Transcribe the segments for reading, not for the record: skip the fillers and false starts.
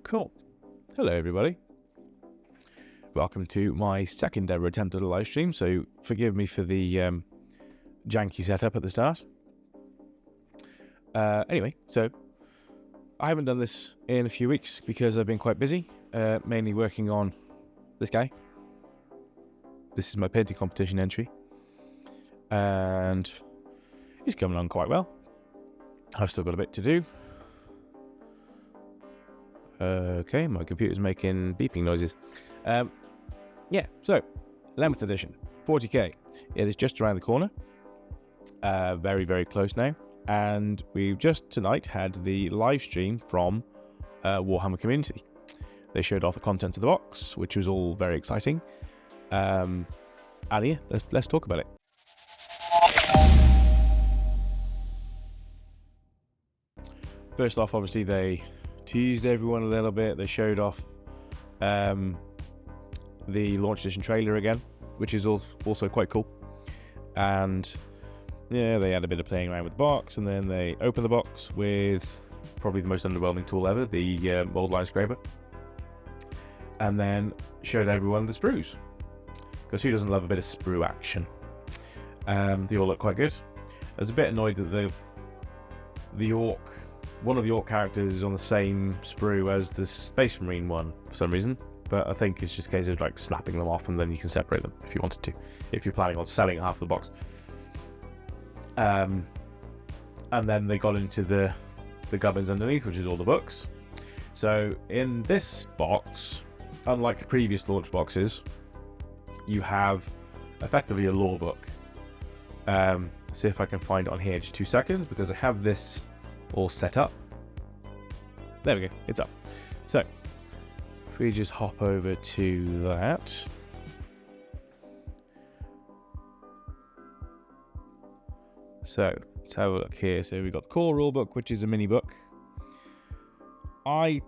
Cool. Hello, everybody. Welcome to my second ever attempt at a live stream, so forgive me for the janky setup at the start. Anyway, so I haven't done this in a few weeks because I've been quite busy, mainly working on this guy. This is my painting competition entry, and he's coming along quite well. I've still got a bit to do. Okay, my computer's making beeping noises. Yeah, so 11th edition, 40k. It is just around the corner. Very, very close now. And we've just tonight had the live stream from Warhammer community. They showed off the contents of the box, which was all very exciting. And yeah, let's talk about it. First off, obviously they teased everyone a little bit. They showed off the launch edition trailer again, which is also quite cool. And yeah, they had a bit of playing around with the box, and then they opened the box with probably the most underwhelming tool ever, the mold line scraper, and then showed everyone the sprues, because who doesn't love a bit of sprue action? They all look quite good. I was a bit annoyed that one of the orc characters is on the same sprue as the Space Marine one for some reason, but I think it's just a case of like slapping them off and then you can separate them if you wanted to, if you're planning on selling half the box. And then they got into the gubbins underneath, which is all the books. So in this box, unlike previous launch boxes, you have effectively a lore book. See if I can find it on here, just 2 seconds, because I have this all set up. There we go, it's up. So if we just hop over to that. So let's have a look here. So we've got the core rulebook, which is a mini book. I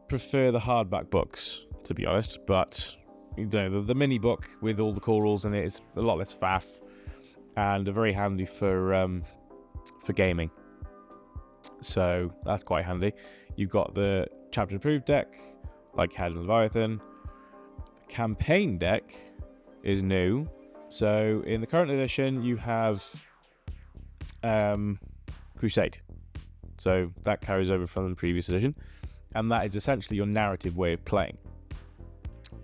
prefer the hardback books, to be honest, but you know, the mini book with all the core rules in it is a lot less fast and very handy for gaming. So that's quite handy. You've got the chapter approved deck, like you had in Leviathan. The campaign deck is new. So in the current edition, you have Crusade. So that carries over from the previous edition, and that is essentially your narrative way of playing.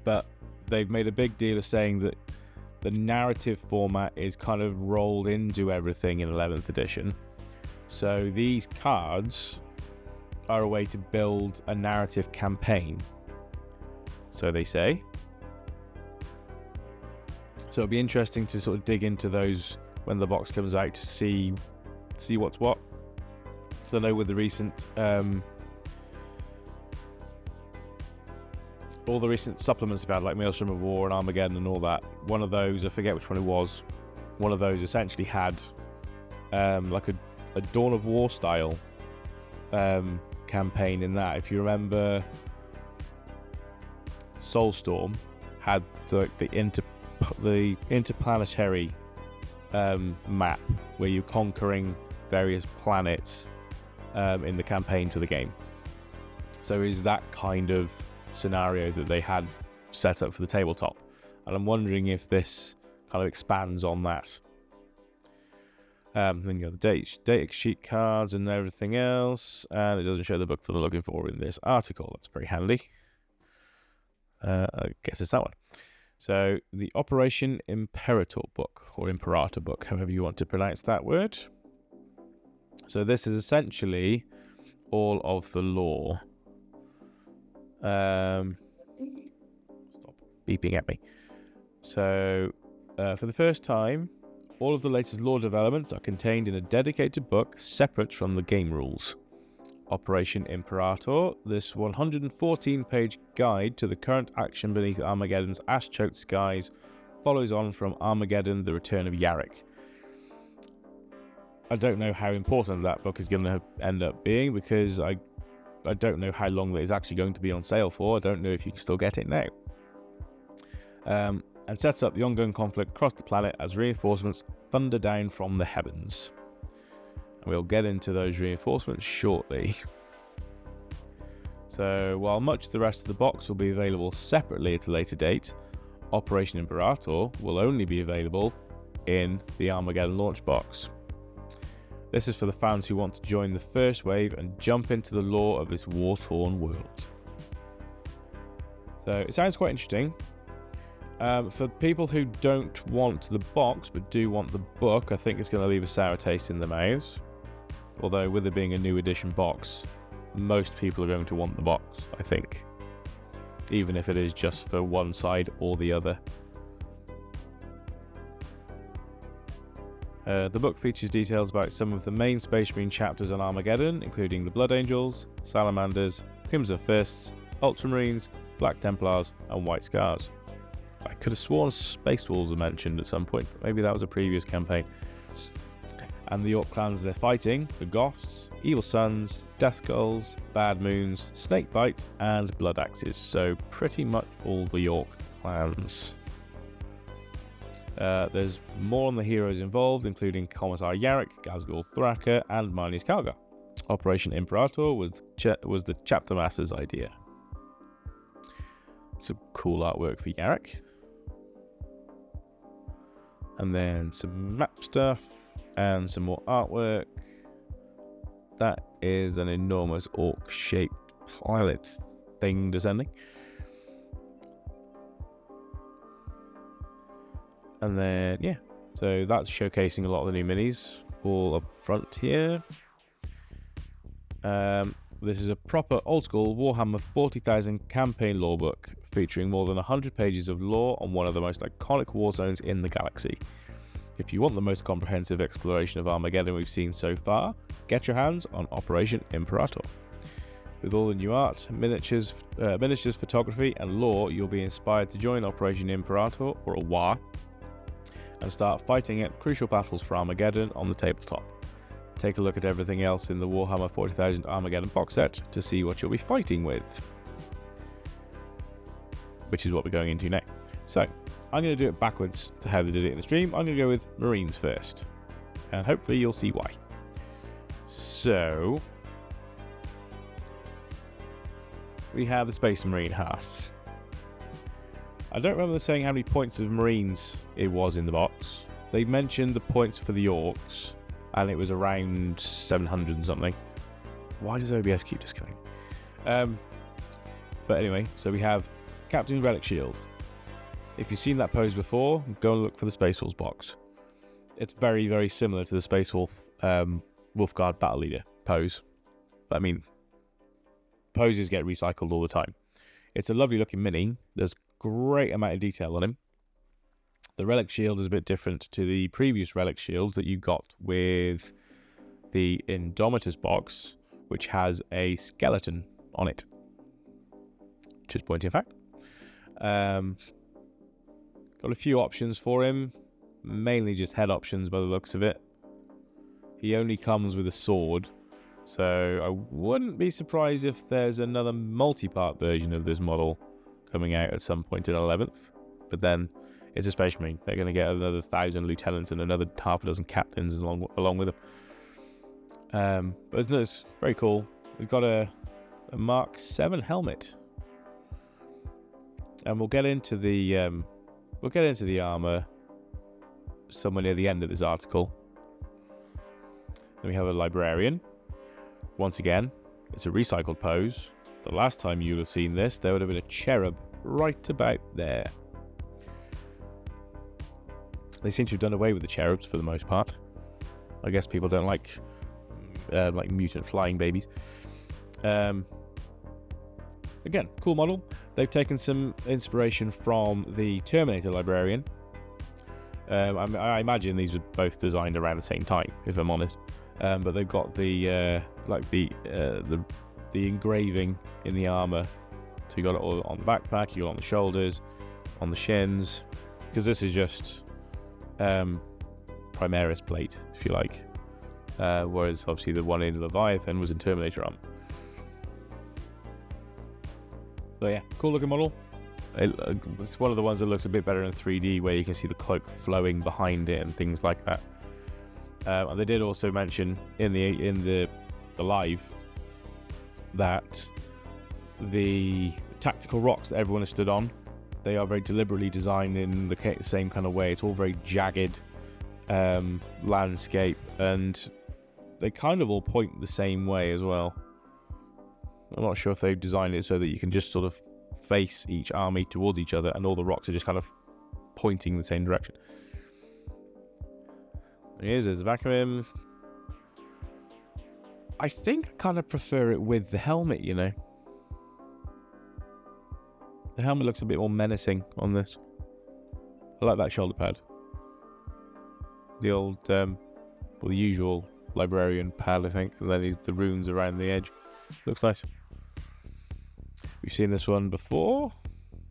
But they've made a big deal of saying that the narrative format is kind of rolled into everything in 11th edition. So these cards are a way to build a narrative campaign, so they say. So it'll be interesting to sort of dig into those when the box comes out to see what's what. So I know with the recent all the recent supplements we've had, like Maelstrom of War and Armageddon and all that, one of those, I forget which one it was, one of those essentially had like a Dawn of War style campaign in that. If you remember, Soulstorm had the interplanetary map where you're conquering various planets in the campaign to the game. So is that kind of scenario that they had set up for the tabletop, and I'm wondering if this kind of expands on that. Then you have the data sheet cards and everything else, and it doesn't show the book that I'm looking for in this article. That's pretty handy. I guess it's that one. So the Operation Imperator book, or Imperator book, however you want to pronounce that word. So this is essentially all of the lore. Stop beeping at me. So for the first time, all of the latest lore developments are contained in a dedicated book separate from the game rules. Operation Imperator, this 114-page guide to the current action beneath Armageddon's ash-choked skies, follows on from Armageddon: The Return of Yarick. I don't know how important that book is going to end up being, because I don't know how long that is actually going to be on sale for. I don't know if you can still get it now. And sets up the ongoing conflict across the planet as reinforcements thunder down from the heavens. And we'll get into those reinforcements shortly. So while much of the rest of the box will be available separately at a later date, Operation Imperator will only be available in the Armageddon launch box. This is for the fans who want to join the first wave and jump into the lore of this war-torn world. So it sounds quite interesting. For people who don't want the box but do want the book, I think it's going to leave a sour taste in their mouths. Although with it being a new edition box, most people are going to want the box, I think. Even if it is just for one side or the other. The book features details about some of the main Space Marine chapters on Armageddon, including the Blood Angels, Salamanders, Crimson Fists, Ultramarines, Black Templars, and White Scars. I could have sworn Space Wolves are mentioned at some point, but maybe that was a previous campaign. And the Orc clans they're fighting: the Goths, Evil Suns, Death Skulls, Bad Moons, Snake Bites, and Blood Axes. So pretty much all the Orc clans. There's more on the heroes involved, including Commissar Yarrick, Ghazghkull Thraka, and Marnius Kalgar. Operation Imperator was the chapter master's idea. Some cool artwork for Yarrick. And then some map stuff and some more artwork. That is an enormous orc-shaped pilot thing descending. And then, yeah, so that's showcasing a lot of the new minis all up front here. This is a proper old-school Warhammer 40,000 campaign lore book, featuring more than 100 pages of lore on one of the most iconic war zones in the galaxy. If you want the most comprehensive exploration of Armageddon we've seen so far, get your hands on Operation Imperator. With all the new art, miniatures, photography, and lore, you'll be inspired to join Operation Imperator, or OWA, and start fighting at crucial battles for Armageddon on the tabletop. Take a look at everything else in the Warhammer 40,000 Armageddon box set to see what you'll be fighting with. Which is what we're going into now. So, I'm going to do it backwards to how they did it in the stream. I'm going to go with Marines first. And hopefully you'll see why. So, we have the Space Marine hearts. I don't remember saying how many points of Marines it was in the box. They mentioned the points for the Orcs, and it was around 700 and something. Why does OBS keep disconnecting? But anyway, so we have Captain's Relic Shield. If you've seen that pose before, go and look for the Space Wolves box. It's very, very similar to the Space Wolf Wolfguard Battle Leader pose. But I mean, poses get recycled all the time. It's a lovely looking mini. There's great amount of detail on him. The Relic Shield is a bit different to the previous Relic Shields that you got with the Indomitus box, which has a skeleton on it. Which is pointy in fact. Got a few options for him, mainly just head options by the looks of it. He only comes with a sword, so I wouldn't be surprised if there's another multi-part version of this model coming out at some point in 11th. But then it's a Space Marine. They're going to get another 1,000 lieutenants and another half a dozen captains along with them. But it's very cool. We've got a Mark 7 helmet, and we'll get into the armor somewhere near the end of this article. Then we have a librarian. Once again, it's a recycled pose. The last time you would have seen this, there would have been a cherub right about there. They seem to have done away with the cherubs for the most part. I guess people don't like mutant flying babies. Again, cool model. They've taken some inspiration from the Terminator librarian. I imagine these were both designed around the same time, if I'm honest. But they've got the engraving in the armor. So you got it all on the backpack, you got it on the shoulders, on the shins, because this is just Primaris plate, if you like. Whereas obviously the one in Leviathan was in Terminator armor. So yeah, cool looking model. It's one of the ones that looks a bit better in 3D, where you can see the cloak flowing behind it and things like that. And they did also mention in the live that the tactical rocks that everyone has stood on. They are very deliberately designed in the same kind of way. It's all very jagged landscape, and they kind of all point the same way as well. I'm not sure if they've designed it so that you can just sort of face each army towards each other and all the rocks are just kind of pointing the same direction. There's the back of him. I think I kind of prefer it with the helmet, you know. The helmet looks a bit more menacing on this. I like that shoulder pad. The old, well, the usual librarian pad, I think. And then the runes around the edge. Looks nice. We've seen this one before.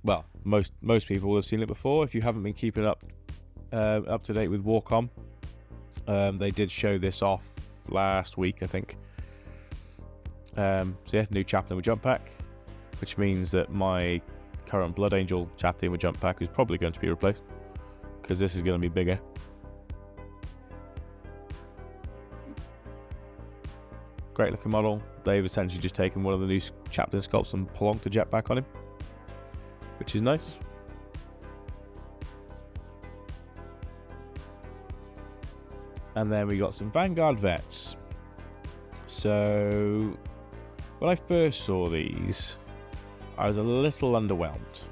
Well, most people will have seen it before. If you haven't been keeping up to date with Warcom, they did show this off last week, I think. So yeah, new chaplain with jump pack, which means that my current Blood Angel chaplain with jump pack is probably going to be replaced, because this is going to be bigger. Great looking model. They've essentially just taken one of the new chaplain sculpts and plonked a jetpack on him, which is nice. And then we got some Vanguard vets. So when I first saw these, I was a little underwhelmed,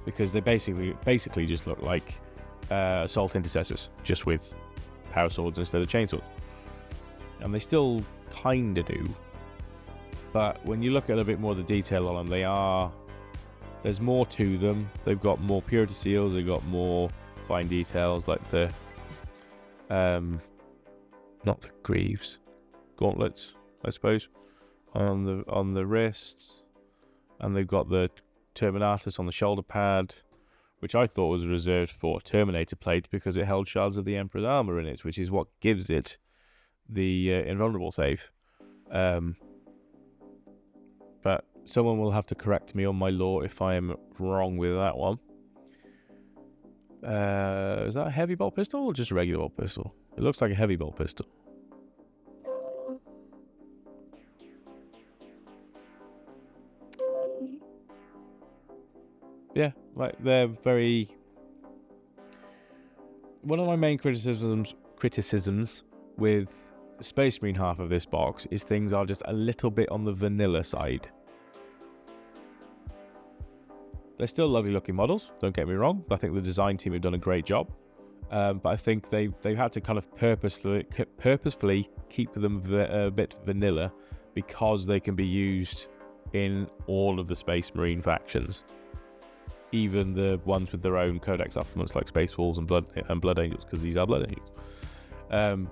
because they basically just look like assault intercessors, just with power swords instead of chainswords. And they still kinda do, but when you look at a bit more of the detail on them, there's more to them. They've got more purity seals, they've got more fine details, like the not the greaves, gauntlets, I suppose, on the wrists, and they've got the Terminatus on the shoulder pad, which I thought was reserved for Terminator plate because it held shards of the Emperor's armor in it, which is what gives it the invulnerable save. But someone will have to correct me on my lore if I am wrong with that one. Is that a heavy bolt pistol or just a regular bolt pistol? It looks like a heavy bolt pistol. Yeah, like they're very... One of my main criticisms with the Space Marine half of this box is things are just a little bit on the vanilla side. They're still lovely looking models, don't get me wrong. I think the design team have done a great job. But I think they've had to kind of purposefully keep them a bit vanilla, because they can be used in all of the Space Marine factions. Even the ones with their own codex supplements like Space Wolves and Blood Angels, because these are Blood Angels.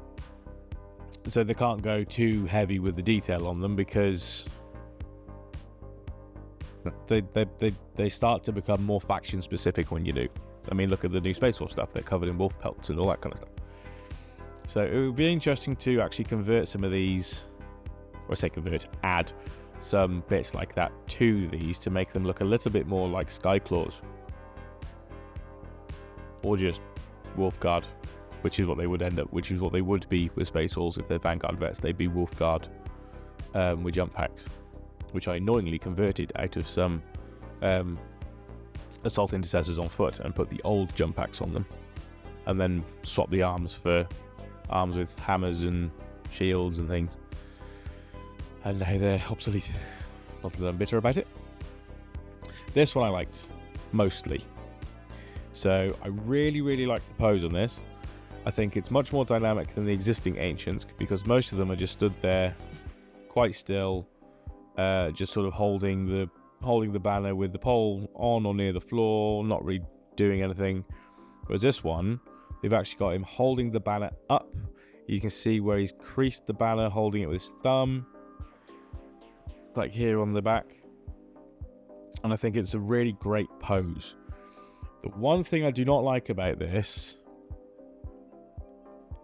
So they can't go too heavy with the detail on them, because they start to become more faction specific when you do. I mean, look at the new Space Wolf stuff. They're covered in wolf pelts and all that kind of stuff. So it would be interesting to actually convert some of these, or I say convert, add some bits like that to these to make them look a little bit more like Skyclaws, or just Wolfguard, which is what they would end up, which is what they would be with Space Wolves if they're Vanguard vets. They'd be Wolfguard with jump packs, which I annoyingly converted out of some assault intercessors on foot and put the old jump packs on them, and then swap the arms for arms with hammers and shields and things. And now they're obsolete. Not that I'm bitter about it. This one I liked mostly. So I really like the pose on this. I think it's much more dynamic than the existing Ancients, because most of them are just stood there quite still, just sort of holding the banner with the pole on or near the floor, not really doing anything. Whereas this one, they've actually got him holding the banner up. You can see where he's creased the banner, holding it with his thumb, like here on the back. And I think it's a really great pose. The one thing I do not like about this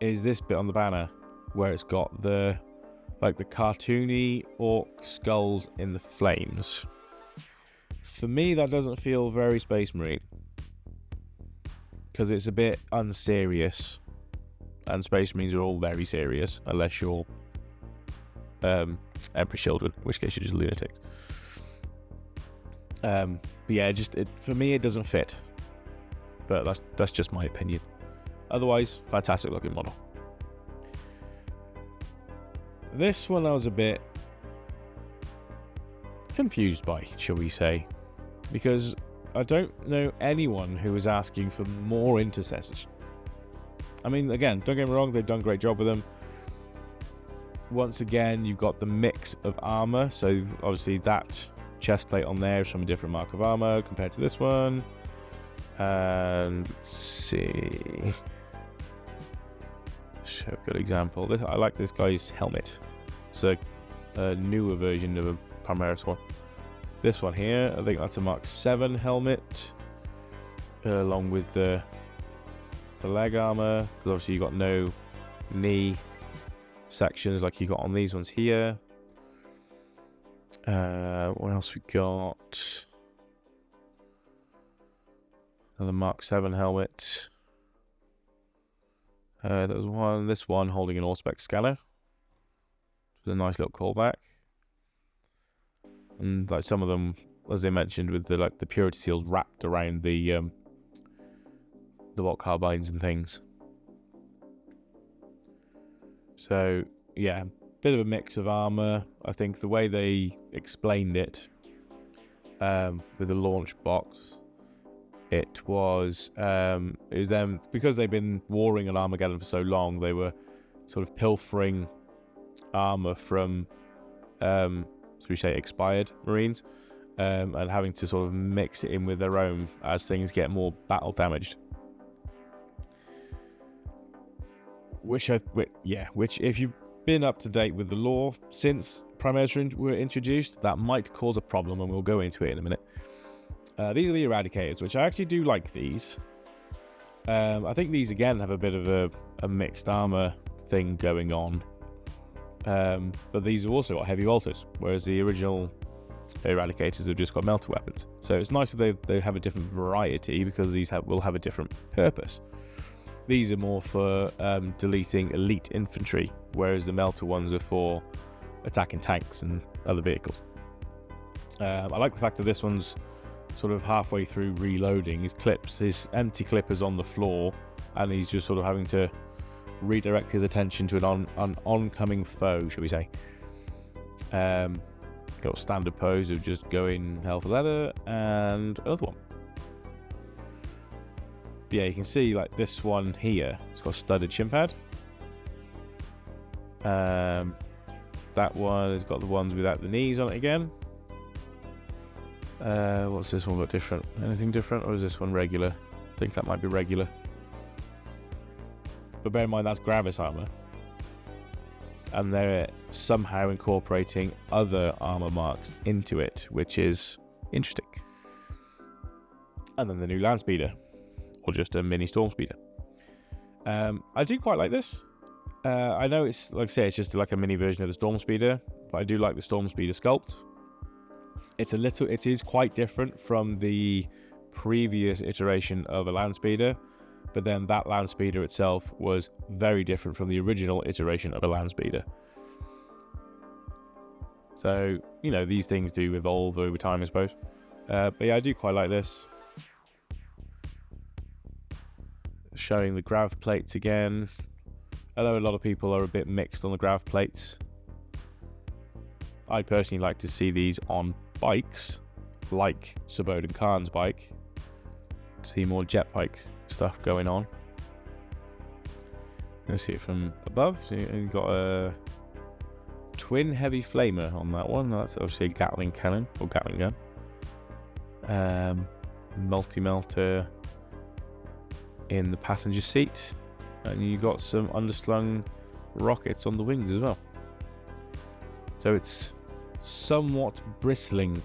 is this bit on the banner, where it's got the cartoony orc skulls in the flames. For me, that doesn't feel very Space Marine, because it's a bit unserious, and Space Marines are all very serious, unless you're Emperor's Children, in which case you're just lunatics. But yeah, for me it doesn't fit. But that's just my opinion. Otherwise, fantastic looking model. This one I was a bit confused by, shall we say, because I don't know anyone who is asking for more intercessors. I mean, again, don't get me wrong, they've done a great job with them. Once again, you've got the mix of armor, so obviously that chest plate on there is from a different mark of armor compared to this one. And let's see, show a good example. I like this guy's helmet. It's a newer version of a Primaris one. This one here, I think that's a Mark 7 helmet, along with the leg armor, because obviously you got no knee sections like you got on these ones here. What else we got? Another Mark 7 helmet. There was this one holding an Auspex scanner. It was a nice little callback. And like some of them, as they mentioned, with the purity seals wrapped around the bolt carbines and things. So yeah, bit of a mix of armor. I think the way they explained it with the launch box, it was them, because they've been warring on Armageddon for so long. They were sort of pilfering armor from so we say expired Marines, and having to sort of mix it in with their own as things get more battle damaged. Which if you've been up to date with the lore since Primaris were introduced, that might cause a problem, and we'll go into it in a minute. These are the Eradicators, which I actually do like these. I think these again have a bit of a mixed armor thing going on. But these have also got heavy bolters, whereas the original Eradicators have just got melter weapons. So it's nice that they have a different variety, because these will have a different purpose. These are more for deleting elite infantry, whereas the melter ones are for attacking tanks and other vehicles. I like the fact that this one's sort of halfway through reloading his empty clippers on the floor, and he's just sort of having to redirect his attention to an oncoming foe, shall we say. Got standard pose of just going hell for leather, and another one. Yeah, you can see like this one here, it's got a studded shin pad. That one has got the ones without the knees on it again. What's this one got different? Anything different, or is this one regular? I think that might be regular. But bear in mind, that's Gravis armor. And they're somehow incorporating other armor marks into it, which is interesting. And then the new land speeder, or just a mini storm speeder. I do quite like this. I know it's, like I say, it's just like a mini version of the storm speeder, but I do like the storm speeder sculpt. It is quite different from the previous iteration of a land speeder, but then that land speeder itself was very different from the original iteration of a land speeder. So, you know, these things do evolve over time, I suppose. But yeah, I do quite like this. Showing the grav plates again. I know a lot of people are a bit mixed on the grav plates. I personally like to see these on bikes, like Subodh Khan's bike. See more jet bike stuff going on. Let's see it from above. So you've got a twin heavy flamer on that one. That's obviously a Gatling cannon or Gatling gun. Multi-melter in the passenger seat, and you've got some underslung rockets on the wings as well. So it's somewhat bristling.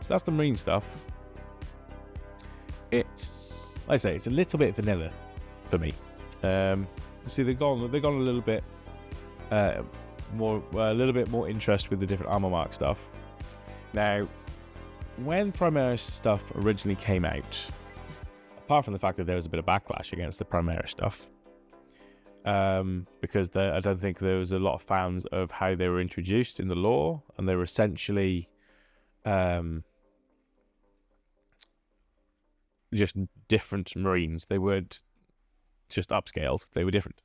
So that's the Marine stuff. It's, like I say, it's a little bit vanilla for me. See, they've gone a little bit more, a little bit more interest with the different armor mark stuff. Now, when Primaris stuff originally came out, apart from the fact that there was a bit of backlash against the Primaris stuff, because I don't think there was a lot of fans of how they were introduced in the lore, and they were essentially just different Marines. They weren't just upscaled, they were different.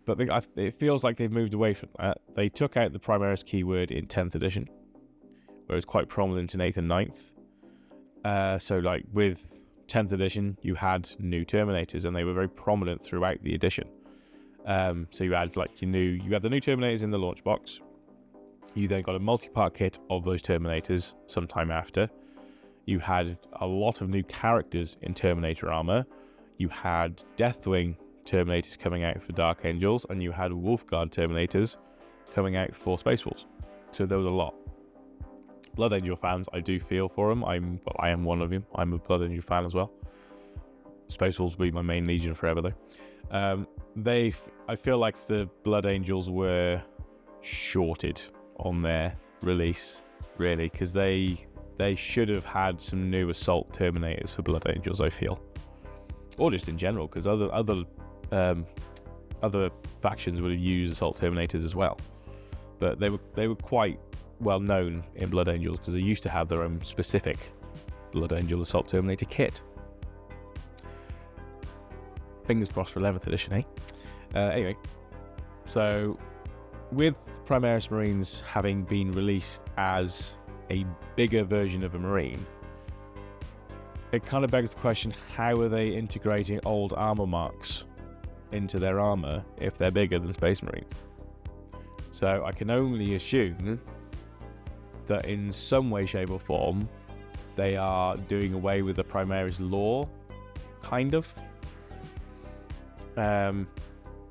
But it feels like they've moved away from that. They took out the Primaris keyword in 10th edition, where it was quite prominent in 8th and 9th. So like with 10th edition, you had new Terminators, and they were very prominent throughout the edition. So you had you had the new Terminators in the launch box. You then got a multi-part kit of those Terminators sometime after. You had a lot of new characters in Terminator armor. You had Deathwing Terminators coming out for Dark Angels, and you had Wolfguard Terminators coming out for Space Wolves. So there was a lot. Blood Angel fans, I do feel for them. I am one of them. I'm a Blood Angel fan as well. Space Wolves will be my main legion forever, though. I feel like the Blood Angels were shorted on their release, really, because they should have had some new Assault Terminators for Blood Angels, I feel, or just in general, because other factions would have used Assault Terminators as well. But they were quite well known in Blood Angels because they used to have their own specific Blood Angel Assault Terminator kit. Fingers crossed for 11th edition, eh? Anyway, so with Primaris Marines having been released as a bigger version of a Marine, it kind of begs the question, how are they integrating old armor marks into their armor if they're bigger than Space Marines? So I can only assume that in some way, shape or form, they are doing away with the Primaris lore, kind of.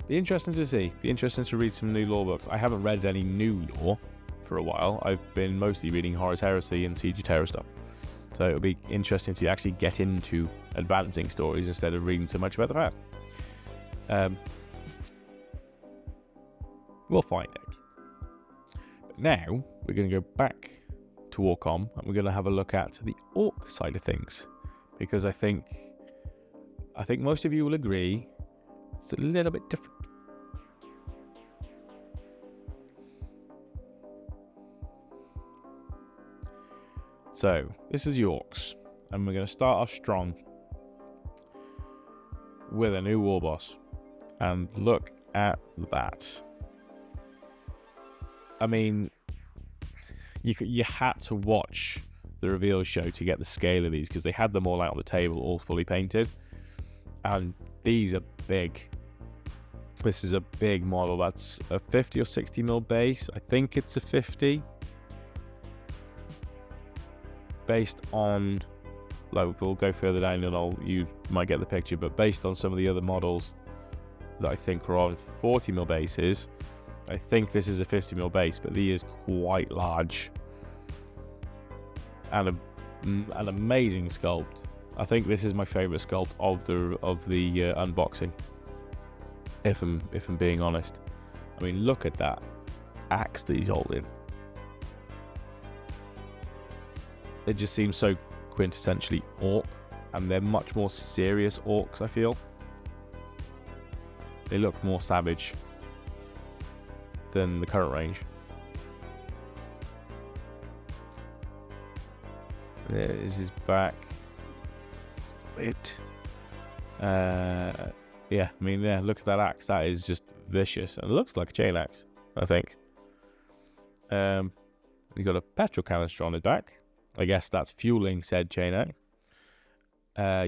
Be interesting to see. Be interesting to read some new lore books. I haven't read any new lore for a while. I've been mostly reading Horus Heresy and Siege of Terror stuff. So it'll be interesting to actually get into advancing stories instead of reading so much about the past. We'll find out. But now we're going to go back to Warcom, and we're going to have a look at the Orc side of things, because I think most of you will agree it's a little bit different. So this is the Orcs, and we're going to start off strong with a new war boss, and look at that. I mean, you had to watch the reveal show to get the scale of these, because they had them all out on the table, all fully painted, and these are big. This is a big model. That's a 50 or 60 mil base. I think it's a 50. Based on, like, we'll go further down and you might get the picture, but based on some of the other models that I think were on 40 mil bases, I think this is a 50 mil base, but he is quite large and an amazing sculpt. I think this is my favorite sculpt of the unboxing, if I'm being honest. I mean, look at that axe that he's holding. It just seems so quintessentially orc, and they're much more serious orcs, I feel. They look more savage than the current range. There is his back bit. Yeah, I mean, yeah, look at that axe. That is just vicious, and it looks like a chain axe, I think. You've got a petrol canister on his back. I guess that's fueling said chain axe.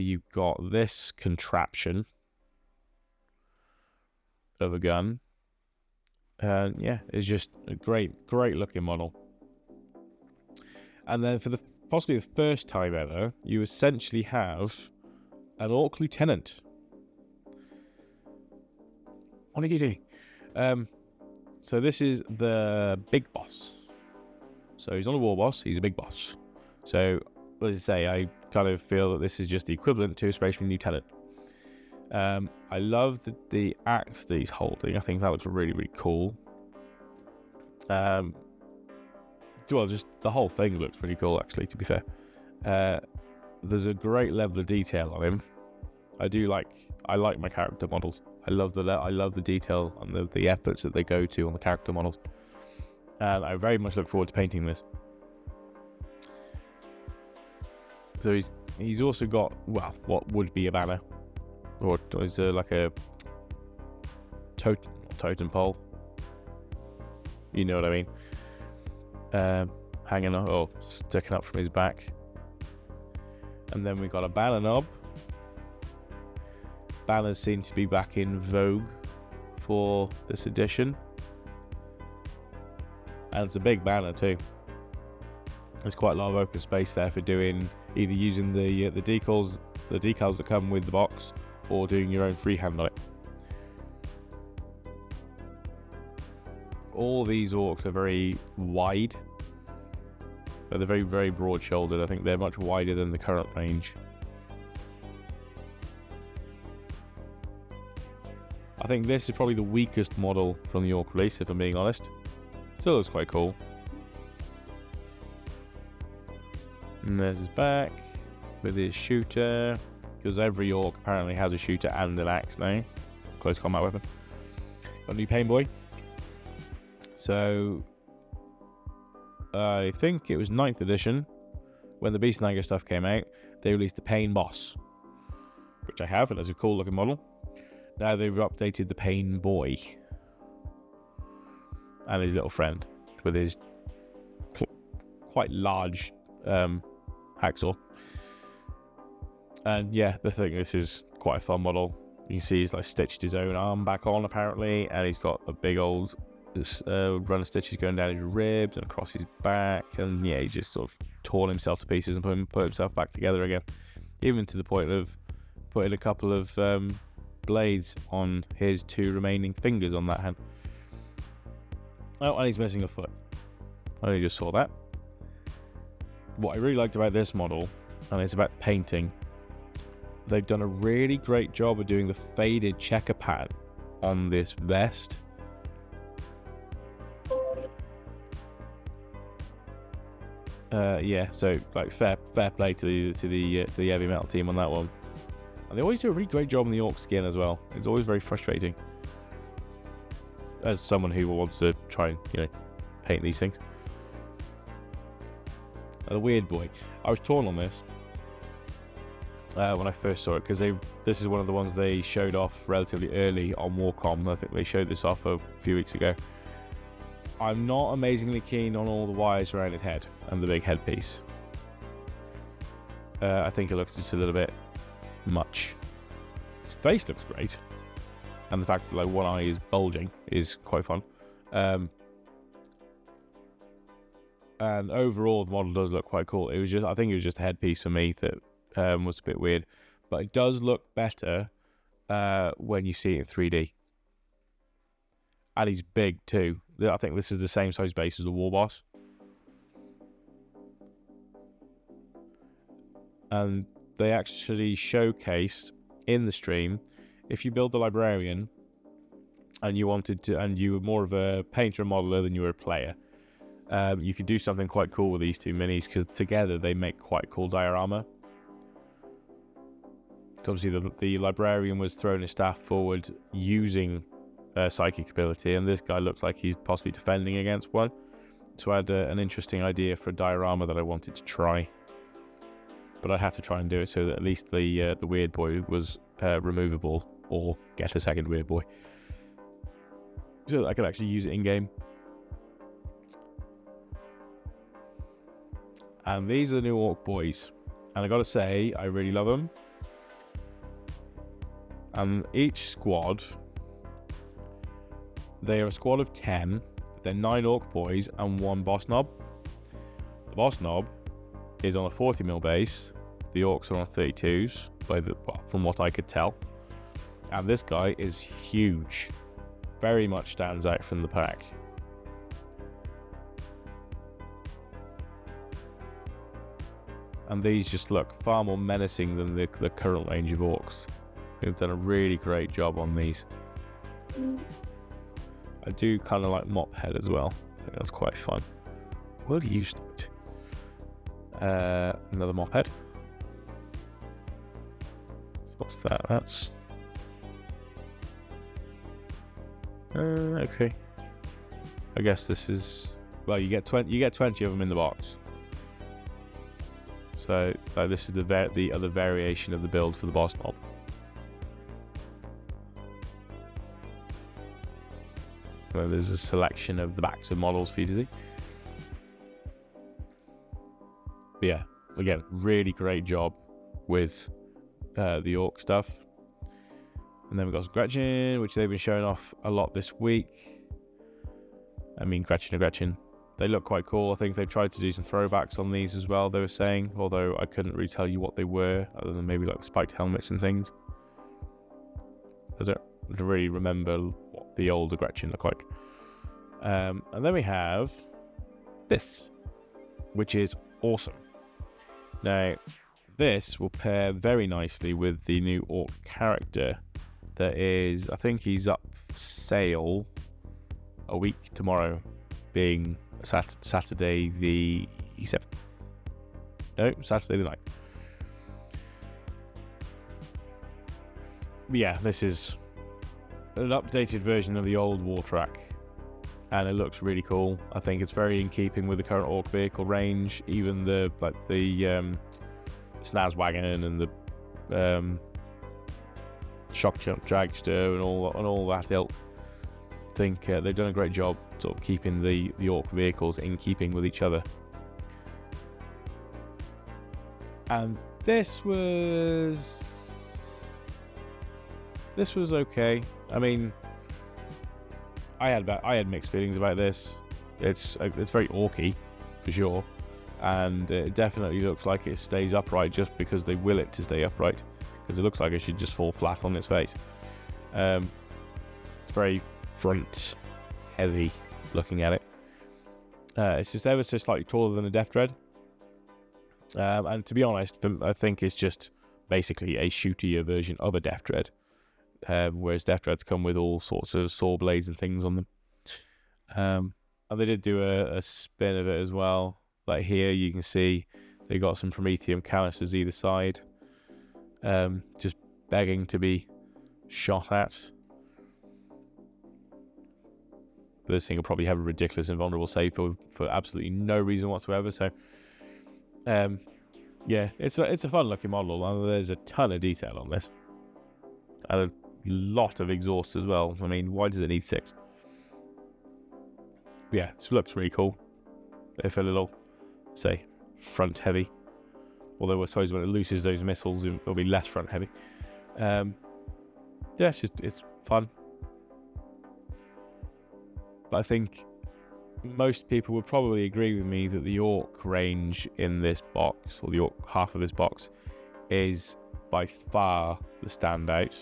You've got this contraption of a gun. And yeah, it's just a great looking model. And then for possibly the first time ever, you essentially have an Orc Lieutenant. Onigiri. So this is the big boss. So he's not a war boss, he's a big boss. So, as I say, I kind of feel that this is just the equivalent to a Space Marine Lieutenant. I love the axe that he's holding. I think that looks really, really cool. Well, just the whole thing looks really cool, actually, to be fair. There's a great level of detail on him. I like my character models. I love the detail and the efforts that they go to on the character models. And I very much look forward to painting this. So he's also got, well, what would be a banner, or is there like a totem pole? You know what I mean? Hanging up or sticking up from his back. And then we got a banner knob. Banners seem to be back in vogue for this edition, and it's a big banner too. There's quite a lot of open space there for doing either using the decals that come with the box, or doing your own freehand on it. All these orcs are very wide, but they're very, very broad shouldered. I think they're much wider than the current range. I think this is probably the weakest model from the orc release, if I'm being honest. Still looks quite cool. And there's his back with his shooter, because every orc apparently has a shooter and an axe now. Close combat weapon. Got a new pain boy. So I think it was 9th edition when the Beastnager stuff came out. They released the Pain Boss, which I have, and it's a cool looking model. Now they've updated the Pain Boy and his little friend with his quite large hacksaw. And yeah, I think this is quite a fun model. You can see he's like stitched his own arm back on apparently, and he's got a big old run of stitches going down his ribs and across his back, and yeah, he's just sort of torn himself to pieces and put himself back together again, even to the point of putting a couple of blades on his 2 remaining fingers on that hand. Oh, and he's missing a foot. I only just saw that. What I really liked about this model, and it's about the painting, they've done a really great job of doing the faded checker pattern on this vest. Yeah, so like fair play to the heavy metal team on that one. And they always do a really great job on the orc skin as well. It's always very frustrating, as someone who wants to try and, you know, paint these things. The Weird Boy. I was torn on this when I first saw it, because this is one of the ones they showed off relatively early on Warcom. I think they showed this off a few weeks ago. I'm not amazingly keen on all the wires around his head and the big headpiece. I think it looks just a little bit much. His face looks great, and the fact that like one eye is bulging is quite fun. And overall the model does look quite cool. I think it was just a headpiece for me that was a bit weird, but it does look better when you see it in 3D. And he's big too. I think this is the same size base as the War Boss. And they actually showcased in the stream, if you build the Librarian and you were more of a painter and modeler than you were a player, you could do something quite cool with these 2 minis, because together they make quite cool diorama. So obviously the Librarian was throwing his staff forward using psychic ability, and this guy looks like he's possibly defending against one. So I had an interesting idea for a diorama that I wanted to try, but I had to try and do it so that at least the Weird Boy was removable, or get a second Weird Boy, so that I could actually use it in game. And these are the new Orc Boys, and I gotta say, I really love them. And each squad, they are a squad of 10. They're 9 Orc Boys and 1 Boss Knob. The Boss Knob is on a 40mm base. The Orcs are on 32s, from what I could tell. And this guy is huge. Very much stands out from the pack. And these just look far more menacing than the current range of Orcs. They've done a really great job on these. I do kind of like Mop Head as well. I think that's quite fun. Will you start? Another Mop Head. What's that? That's Okay. I guess this is... Well, you get 20 of them in the box. So this is the other variation of the build for the boss mob. Well, there's a selection of the backs of models for you to see. But yeah, again, really great job with the orc stuff. And then we've got some Gretchen, which they've been showing off a lot this week. I mean, Gretchen. They look quite cool. I think they've tried to do some throwbacks on these as well, they were saying. Although I couldn't really tell you what they were, other than maybe like spiked helmets and things. I don't really remember what the older Gretchen looked like. And then we have this, which is awesome. Now, this will pair very nicely with the new orc character that is, I think he's up for sale a week tomorrow, being Saturday the 7th. No, Saturday the 9th. But yeah, this is an updated version of the old war track, and it looks really cool. I think it's very in keeping with the current orc vehicle range, even the snaz wagon and the shock jump dragster and all that ilk. I think they've done a great job sort of keeping the orc vehicles in keeping with each other. And this was okay. I mean, I had mixed feelings about this. It's very orky for sure, and it definitely looks like it stays upright just because they will it to stay upright, because it looks like it should just fall flat on its face. It's very front heavy looking at it. It's just ever so slightly taller than a Death Dread, and to be honest, I think it's just basically a shootier version of a Death Dread, whereas Death Dreads come with all sorts of saw blades and things on them. And they did do a spin of it as well. Like here you can see they got some Prometheum canisters either side, just begging to be shot at. But this thing will probably have a ridiculous invulnerable save for absolutely no reason whatsoever. So yeah, it's a fun looking model, and there's a ton of detail on this, and a lot of exhaust as well. I mean, why does it need 6? But yeah, this looks really cool. If a little, say, front heavy, although I suppose when it looses those missiles it'll be less front heavy. Yeah, it's fun. But I think most people would probably agree with me that the orc range in this box, or the orc half of this box, is by far the standout,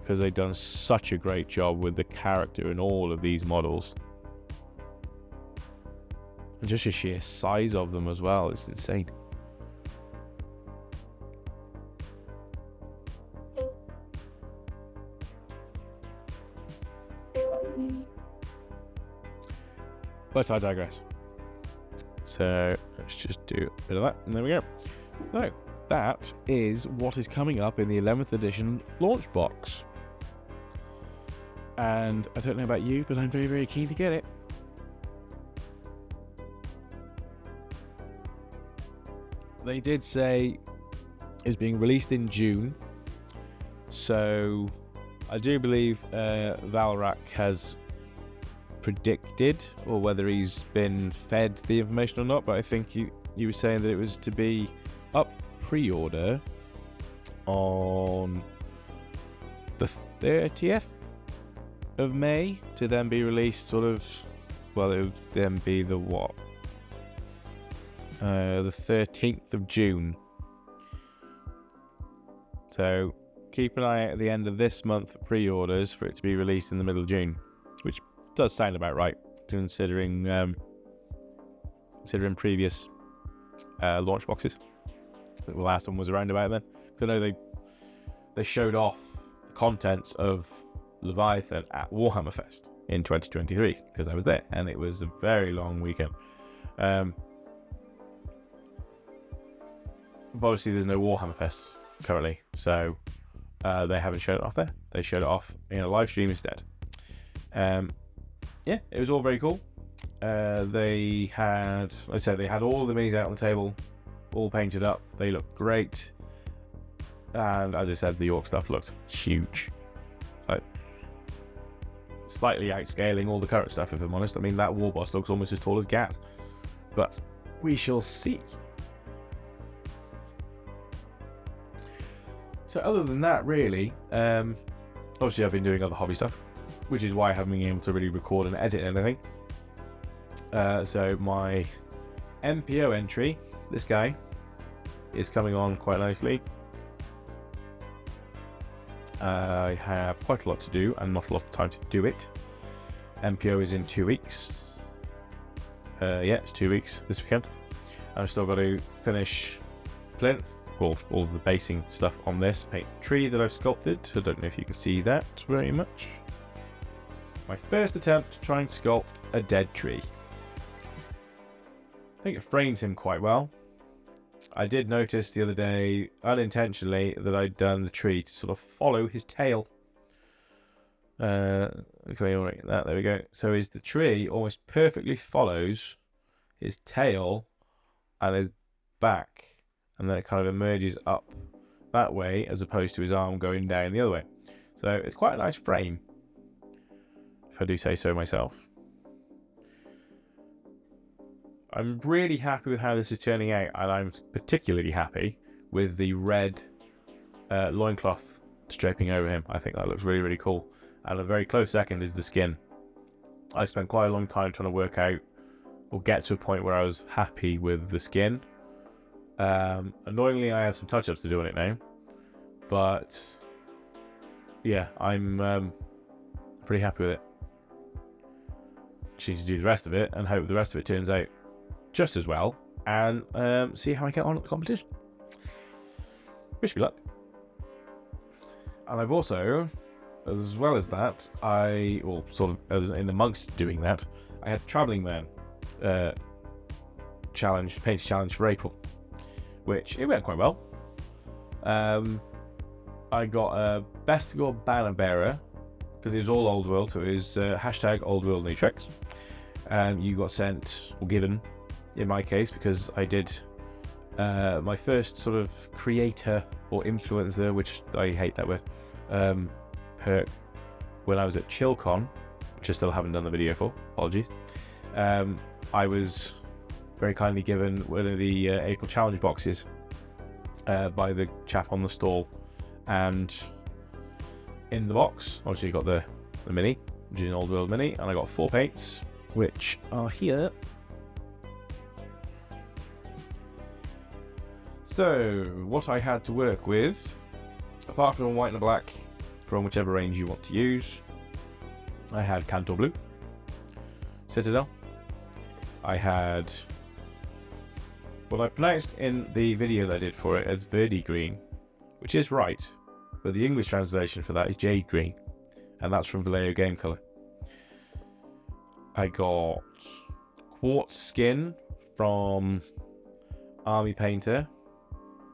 because they've done such a great job with the character in all of these models. And just the sheer size of them as well, it's insane. But I digress. So let's just do a bit of that, and there we go. So that is what is coming up in the 11th edition launch box. And I don't know about you, but I'm very, very keen to get it. They did say it's being released in June. So I do believe Valrak has predicted, or whether he's been fed the information or not, but I think you were saying that it was to be up pre-order on the 30th of May to then be released sort of, well, it would then be the what? The 13th of June. So keep an eye out at the end of this month for pre-orders for it to be released in the middle of June, which does sound about right, considering previous launch boxes. The last one was around about then. So I know they showed off the contents of Leviathan at Warhammer Fest in 2023, because I was there, and it was a very long weekend. Obviously there's no Warhammer Fest currently, so they haven't shown it off there. They showed it off in a live stream instead. Yeah, it was all very cool. They had, like I said, they had all the minis out on the table, all painted up. They looked great. And as I said, the orc stuff looked huge. Like, slightly outscaling all the current stuff, if I'm honest. I mean, that war boss looks almost as tall as Gat. But we shall see. So other than that, really, obviously I've been doing other hobby stuff, which is why I haven't been able to really record and edit anything. So my MPO entry, this guy, is coming on quite nicely. I have quite a lot to do and not a lot of time to do it. MPO is in 2 weeks. Yeah, it's 2 weeks this weekend. I've still got to finish plinth, or all the basing stuff on this. Paint the tree that I've sculpted. I don't know if you can see that very much. My first attempt to try and sculpt a dead tree. I think it frames him quite well. I did notice the other day, unintentionally, that I'd done the tree to sort of follow his tail. Okay, all right, there we go. So the tree almost perfectly follows his tail and his back, and then it kind of emerges up that way, as opposed to his arm going down the other way. So it's quite a nice frame, if I do say so myself. I'm really happy with how this is turning out, and I'm particularly happy with the red loincloth striping over him. I think that looks really, really cool. And a very close second is the skin. I spent quite a long time trying to work out, or get to a point where I was happy with the skin. Annoyingly, I have some touch-ups to do on it now. But yeah, I'm pretty happy with it. Just need to do the rest of it and hope the rest of it turns out just as well, and see how I get on at the competition. Wish me luck. And I've also, as well as that, sort of in amongst doing that, I had the Travelling Man challenge, painting challenge for April, which it went quite well. I got a Best Gore banner bearer, because it was all old world, so it was hashtag old world new tricks. You got sent, or given, in my case, because I did my first sort of creator or influencer, which I hate that word, perk, when I was at ChillCon, which I still haven't done the video for, apologies. I was very kindly given one of the April challenge boxes by the chap on the stall, and in the box, obviously you got the mini, which is an old world mini, and I got 4 paints, which are here. So, what I had to work with, apart from white and black, from whichever range you want to use, I had Cantor Blue, Citadel, I had what I pronounced in the video that I did for it as Verdi Green, which is right, but the English translation for that is Jade Green, and that's from Vallejo Game Colour. I got Quartz Skin from Army Painter,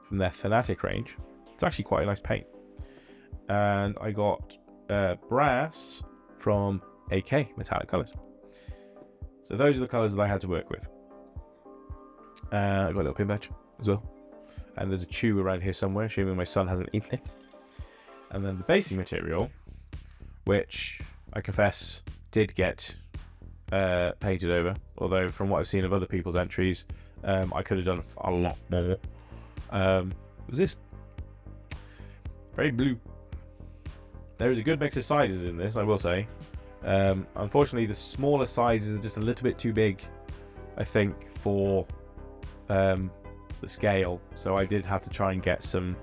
from their Fanatic range. It's actually quite a nice paint. And I got Brass from AK Metallic Colours. So those are the colours that I had to work with. I got a little pin badge as well. And there's a chew around here somewhere, assuming my son hasn't eaten it. And then the basing material, which I confess did get painted over, although from what I've seen of other people's entries, I could have done a lot more. Was this very blue? There is a good mix of sizes in this, I will say. Unfortunately, the smaller sizes are just a little bit too big, I think, for the scale. So I did have to try and get some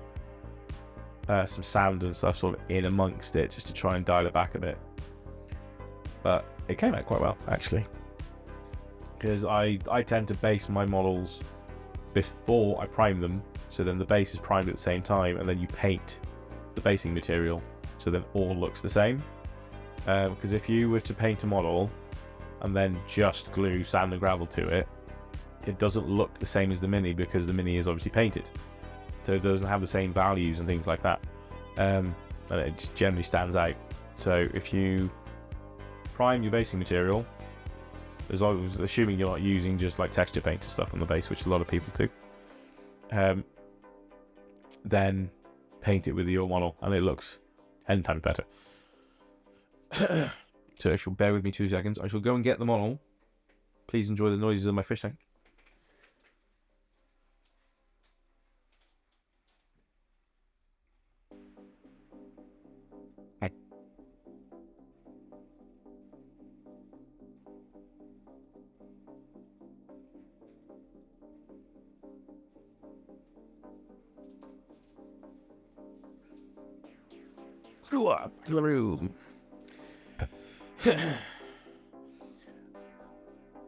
sand and stuff sort of in amongst it, just to try and dial it back a bit. But it came out quite well, actually, because I tend to base my models before I prime them, so then the base is primed at the same time, and then you paint the basing material so then all looks the same. Because if you were to paint a model and then just glue sand and gravel to it, it doesn't look the same as the mini, because the mini is obviously painted, so it doesn't have the same values and things like that, and it just generally stands out. So if you prime your basing material, as long as, assuming you're not using just like texture paint and stuff on the base, which a lot of people do, then paint it with your model, and it looks 10 times better. So if you'll bear with me 2 seconds, I shall go and get the model. Please enjoy the noises of my fish tank.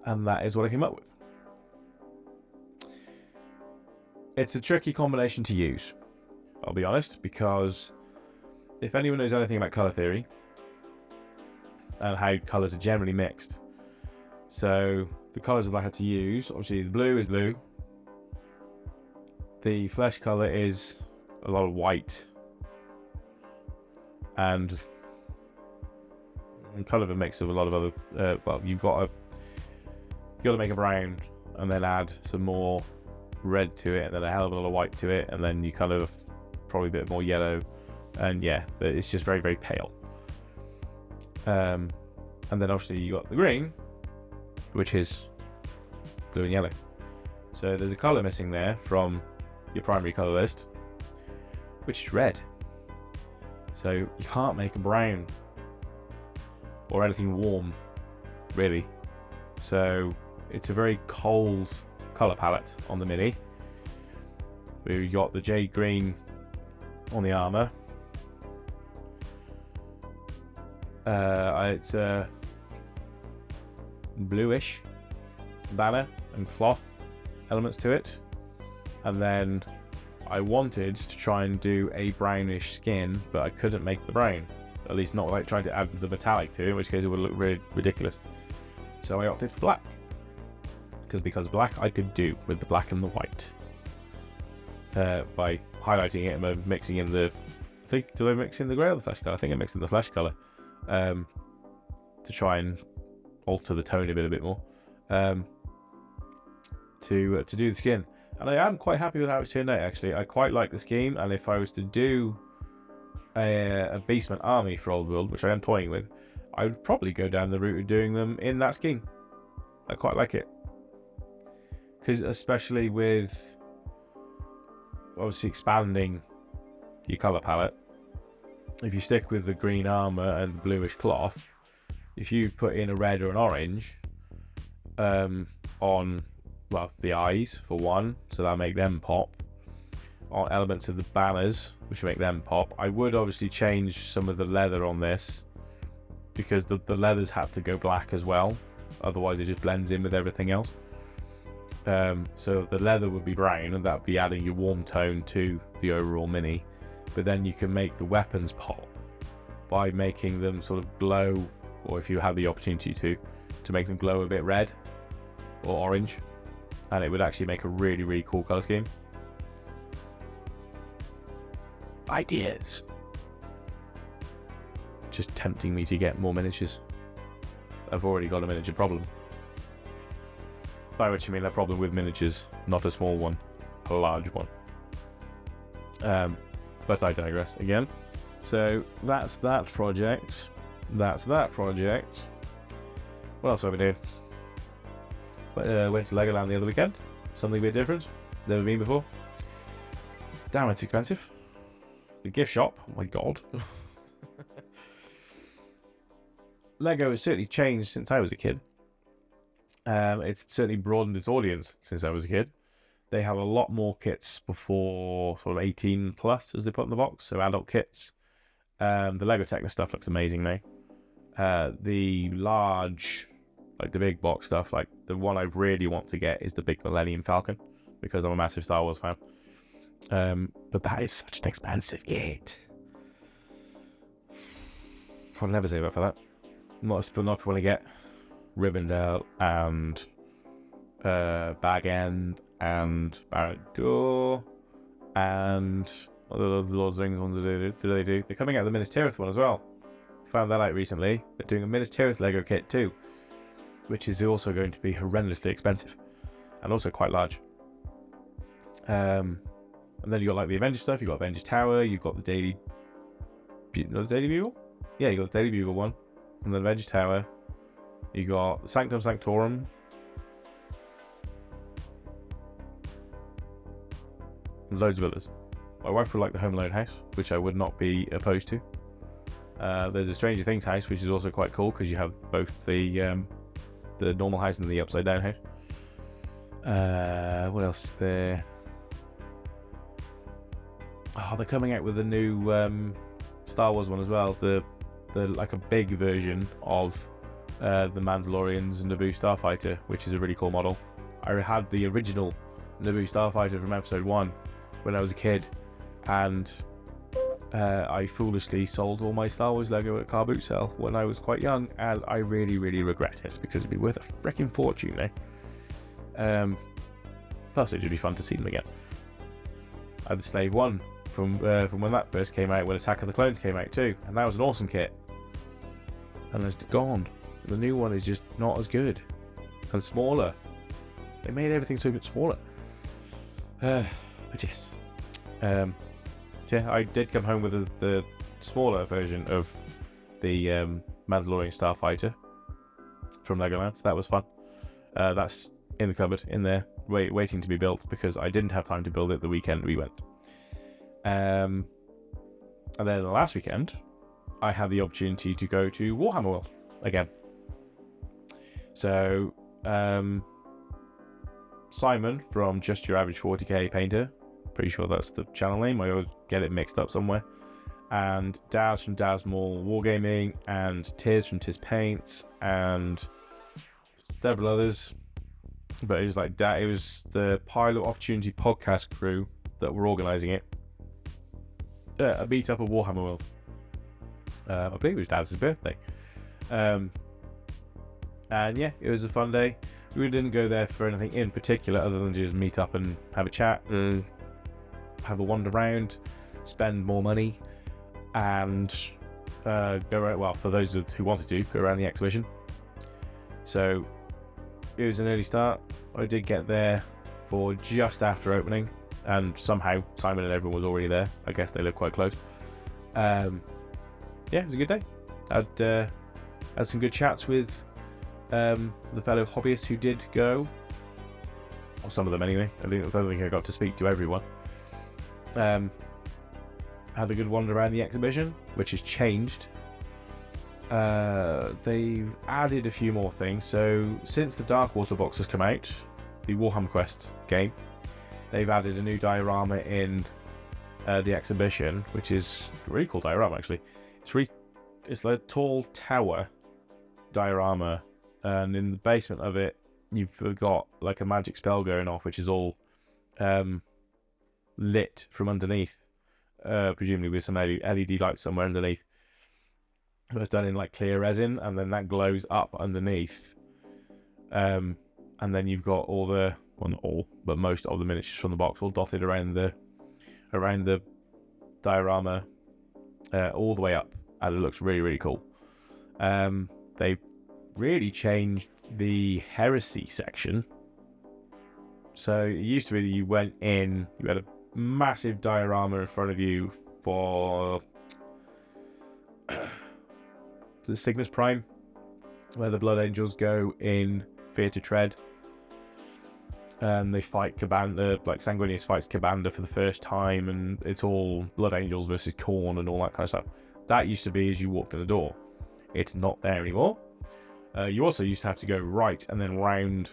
And that is what I came up with. It's a tricky combination to use, I'll be honest, because if anyone knows anything about colour theory and how colours are generally mixed, so the colours that I had to use, obviously the blue is blue, the flesh colour is a lot of white, and kind of a mix of a lot of other. Well, you've got to make a brown and then add some more red to it, and then a hell of a lot of white to it, and then you kind of probably a bit more yellow, and yeah, it's just very, very pale. And then obviously you got the green, which is blue and yellow. So there's a colour missing there from your primary colour list, which is red. So you can't make a brown or anything warm, really. So it's a very cold colour palette on the Mini. We've got the jade green on the armour. It's a bluish banner and cloth elements to it. And then I wanted to try and do a brownish skin, but I couldn't make the brown. At least not like trying to add the metallic to it, in which case it would look really ridiculous. So I opted for black. Because black I could do with the black and the white. By highlighting it and mixing in the... did I mix in the grey or the flesh colour? I think I mixed in the flesh colour. To try and alter the tone a bit more. To do the skin. And I am quite happy with how it's turned out, actually. I quite like the scheme, and if I was to do a Beastman army for Old World, which I am toying with, I would probably go down the route of doing them in that scheme. I quite like it. Because especially with obviously expanding your colour palette, if you stick with the green armour and the bluish cloth, if you put in a red or an orange on... well, the eyes, for one, so that'll make them pop. On elements of the banners, which will make them pop. I would obviously change some of the leather on this, because the leathers have to go black as well. Otherwise, it just blends in with everything else. So the leather would be brown, and that would be adding your warm tone to the overall Mini. But then you can make the weapons pop by making them sort of glow, or if you have the opportunity to make them glow a bit red or orange. And it would actually make a really, really cool colour scheme. Ideas. Just tempting me to get more miniatures. I've already got a miniature problem. By which I mean a problem with miniatures, not a small one, a large one. But I digress again. So that's that project. That's that project. What else have I been doing? Went to Legoland the other weekend. Something a bit different. Never been before. Damn, it's expensive. The gift shop. Oh my god. Lego has certainly changed since I was a kid. It's certainly broadened its audience since I was a kid. They have a lot more kits before sort of 18 plus, as they put in the box, so adult kits. The Lego Techno stuff looks amazing now. The large, like the big box stuff, like the one I really want to get is the big Millennium Falcon, because I'm a massive Star Wars fan. But that is such an expensive kit. I'll never say that for that. Not if I want to get Rivendell and Bag End and Barad-dûr and what are the Lord of the Rings ones do they do? They're coming out of the Minas Tirith one as well. found that out recently. They're doing a Minas Tirith Lego kit too, which is also going to be horrendously expensive and also quite large. And then you got like the Avengers stuff. You got Avengers Tower. You got the Daily Bugle. Yeah, you got the Daily Bugle one, and then Avengers Tower. You got the Sanctum Sanctorum. Loads of others. My wife would like the Home Alone house, which I would not be opposed to. There's a Stranger Things house, which is also quite cool because you have both the normal house and the upside down house. What else is there? Oh, they're coming out with a new Star Wars one as well. The like a big version of the Mandalorians and Naboo Starfighter, which is a really cool model. I had the original Naboo Starfighter from episode 1 when I was a kid, and I foolishly sold all my Star Wars Lego at a car boot sale when I was quite young, and I really, really regret this because it'd be worth a freaking fortune, eh? Plus, it'd be fun to see them again. I had the Slave 1 from when that first came out, when Attack of the Clones came out too, and that was an awesome kit. And it's gone. The new one is just not as good and smaller. They made everything so much smaller. But yes. Yeah, I did come home with the smaller version of the Mandalorian Starfighter from Legoland, so that was fun. That's in the cupboard, in there, waiting to be built, because I didn't have time to build it the weekend we went. And then the last weekend, I had the opportunity to go to Warhammer World again. So, Simon from Just Your Average 40k Painter, pretty sure that's the channel name, I always get it mixed up somewhere, and Daz from Daz Mall Wargaming, and Tiz from Tiz Paints, and several others. But it was like that. It was the Pilot Opportunity podcast crew that were organising it. A meet up at Warhammer World. I believe it was Daz's birthday. And yeah, it was a fun day. We didn't go there for anything in particular other than just meet up and have a chat and have a wander around, spend more money, and go around. Well, for those who wanted to, go around the exhibition. So it was an early start. I did get there for just after opening, and somehow Simon and everyone was already there. I guess they live quite close. Yeah, it was a good day. Had some good chats with the fellow hobbyists who did go, or some of them anyway. I don't think I got to speak to everyone. Had a good wander around the exhibition, which has changed. They've added a few more things. So since the Dark Water box has come out, the Warhammer Quest game, they've added a new diorama in the exhibition, which is a really cool diorama actually. It's like a tall tower diorama, and in the basement of it you've got like a magic spell going off, which is all lit from underneath, presumably with some LED lights somewhere underneath. It's done in like clear resin, and then that glows up underneath. And then you've got all the, well, not all, but most of the miniatures from the box all dotted around the diorama, all the way up, and it looks really, really cool. They really changed the heresy section. So it used to be that you went in, you had a massive diorama in front of you for the Cygnus Prime, where the Blood Angels go in Fear to Tread, and they fight Cabanda, like Sanguinius fights Cabanda for the first time, and it's all Blood Angels versus Khorne and all that kind of stuff. That used to be as you walked in the door. It's not there anymore. You also used to have to go right and then round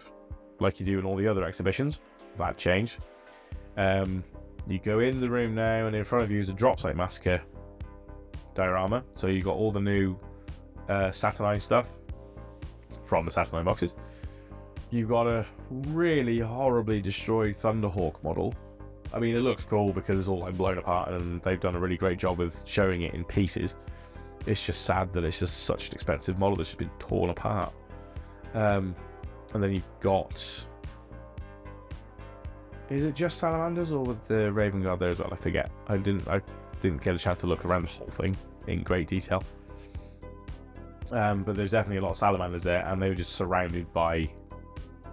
like you do in all the other exhibitions. That changed. You go in the room now, and in front of you is a Dropsite Massacre diorama. So you got all the new Saturnine stuff from the Saturnine boxes. You've got a really horribly destroyed Thunderhawk model. I mean, it looks cool because it's all like blown apart, and they've done a really great job with showing it in pieces. It's just sad that it's just such an expensive model that's just been torn apart. And then you've got, is it just Salamanders or with the Raven Guard there as well? I forget. I didn't get a chance to look around the whole thing in great detail. But there's definitely a lot of salamanders there, and they were just surrounded by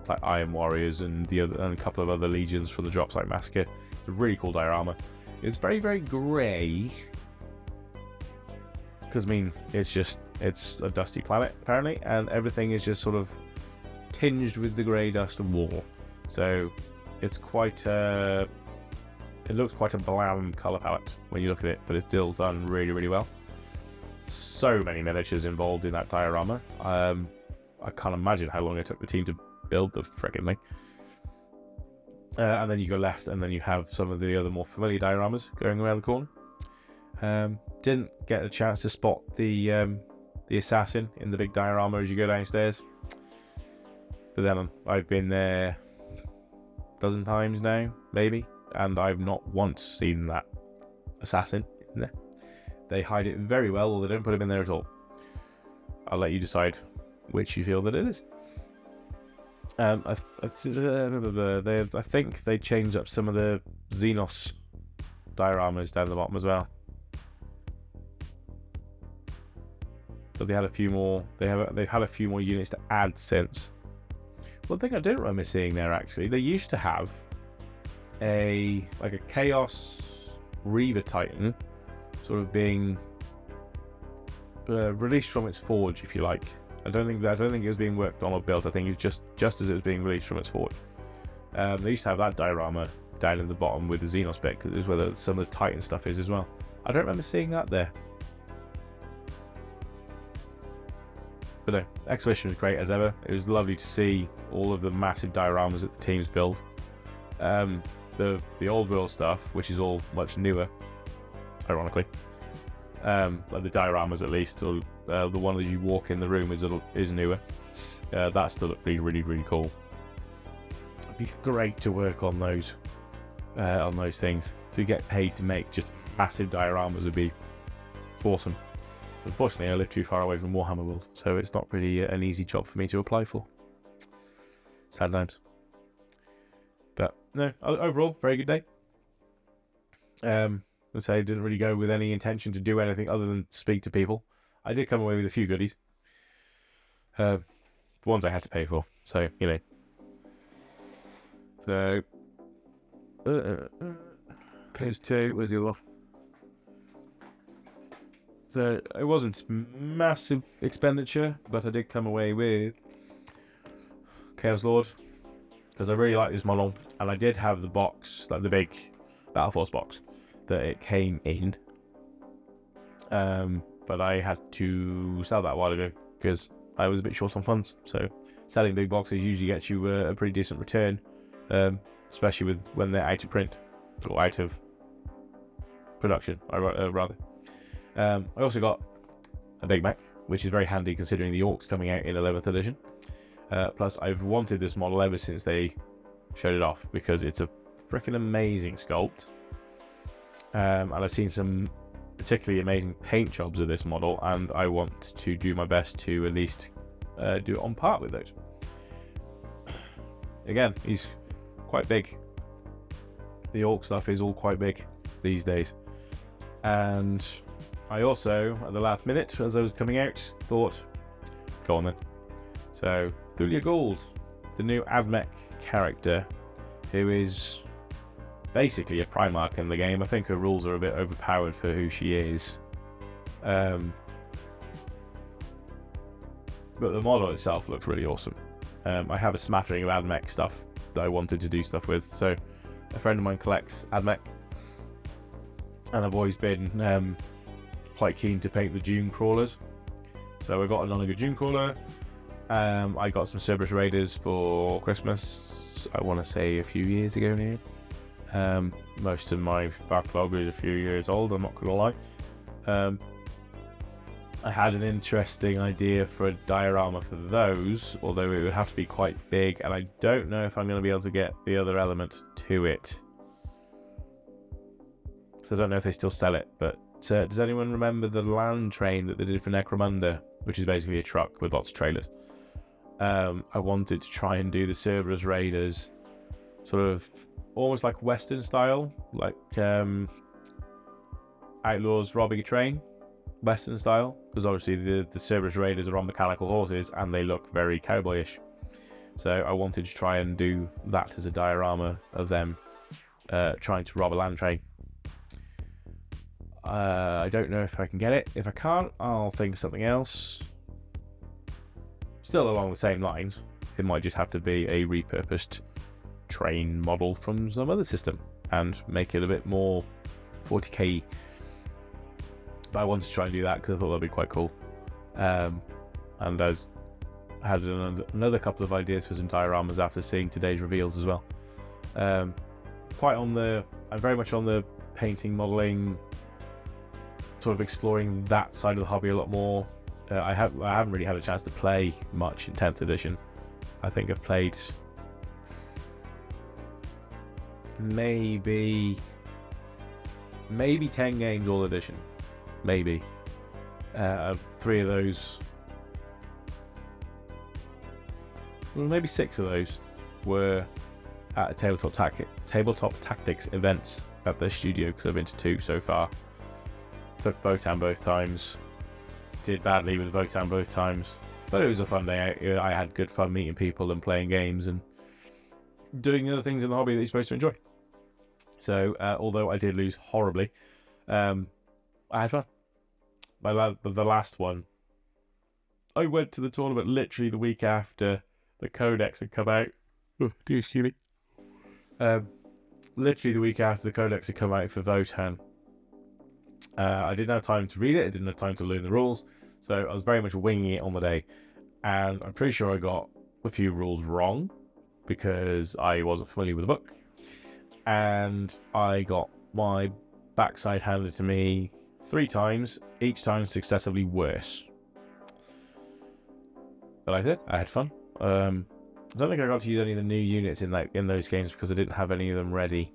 like Iron Warriors and a couple of other legions from the Drop Site Massacre. It's a really cool diorama. It's very, very grey, because I mean it's a dusty planet apparently, and everything is just sort of tinged with the grey dust of war. So it's quite it looks quite a bland colour palette when you look at it, but it's still done really, really well. So many miniatures involved in that diorama. I can't imagine how long it took the team to build the frickin' thing. And then you go left, and then you have some of the other more familiar dioramas going around the corner. Didn't get a chance to spot the assassin in the big diorama as you go downstairs. But then I've been there a dozen times now, maybe, and I've not once seen that assassin in there. They hide it very well, or they don't put him in there at all. I'll let you decide which you feel that it is. I think they changed up some of the Xenos dioramas down the bottom as well. But they had a few more. They've had a few more units to add since. One thing I don't remember seeing there, actually, they used to have a Chaos Reaver Titan, sort of being released from its forge, if you like. I don't think it was being worked on or built. I think it was just as it was being released from its forge. They used to have that diorama down in the bottom with the Xenos bit, because it's where some of the Titan stuff is as well. I don't remember seeing that there. But no, Exhibition was great as ever. It was lovely to see all of the massive dioramas that the teams build. The old world stuff, which is all much newer, ironically. Like the dioramas, at least, or the one as you walk in the room is newer. That still looked really, really, really cool. It'd be great to work on those things. To get paid to make just massive dioramas would be awesome. Unfortunately, I live too far away from Warhammer World, so it's not really an easy job for me to apply for. Sad times. But no, overall, very good day. I say I didn't really go with any intention to do anything other than speak to people. I did come away with a few goodies. The ones I had to pay for, so, you know. So, page 2, where's your off? So, it wasn't massive expenditure, but I did come away with Chaos Lord, because I really like this model, and I did have the box, like the big Battle Force box that it came in, but I had to sell that a while ago because I was a bit short on funds. So selling big boxes usually gets you a pretty decent return, especially when they're out of print or out of production, rather. I also got a Big Mac, which is very handy considering the Orcs coming out in 11th edition. Plus, I've wanted this model ever since they showed it off, because it's a freaking amazing sculpt. And I've seen some particularly amazing paint jobs of this model, and I want to do my best to at least do it on par with those. Again, he's quite big. The Orc stuff is all quite big these days. And I also, at the last minute, as I was coming out, thought, go on then. So, Thulia Gould, the new Admech character, who is basically a Primarch in the game. I think her rules are a bit overpowered for who she is. But the model itself looks really awesome. I have a smattering of Admech stuff that I wanted to do stuff with. So a friend of mine collects Admech, and I've always been quite keen to paint the Dune crawlers. So I got a non-good Dune crawler. I got some Cerberus Raiders for Christmas, I want to say a few years ago now. Most of my backlog is a few years old, I'm not going to lie. I had an interesting idea for a diorama for those, although it would have to be quite big, and I don't know if I'm going to be able to get the other element to it. So I don't know if they still sell it, but does anyone remember the LAN train that they did for Necromunda, which is basically a truck with lots of trailers? I wanted to try and do the Cerberus Raiders sort of almost like Western style, like Outlaws robbing a train, Western style, because obviously the Cerberus Raiders are on mechanical horses and they look very cowboyish. So I wanted to try and do that as a diorama of them trying to rob a land train. I don't know if I can get it. If I can't, I'll think of something else. Still along the same lines. It might just have to be a repurposed train model from some other system and make it a bit more 40k. But I wanted to try and do that because I thought that'd be quite cool. And I had another couple of ideas for some dioramas after seeing today's reveals as well. I'm very much on the painting, modelling, sort of exploring that side of the hobby a lot more. I haven't really had a chance to play much in 10th edition. I think I've played maybe 10 games all edition, maybe. 3 of those, well, maybe 6 of those were at a tabletop tactics events at the studio, because I've been to 2 so far. Took Votan both times, did badly with Votan both times, but it was a fun day. I had good fun meeting people and playing games and doing the other things in the hobby that you're supposed to enjoy. So although I did lose horribly, I had fun. The last one, I went to the tournament literally the week after the Codex had come out. Oh, dear, excuse me. Literally the week after the Codex had come out for Votan. I didn't have time to read it. I didn't have time to learn the rules. So I was very much winging it on the day. And I'm pretty sure I got a few rules wrong because I wasn't familiar with the book. And I got my backside handed to me 3 times, each time successively worse. But I did. I had fun. I don't think I got to use any of the new units in those games because I didn't have any of them ready.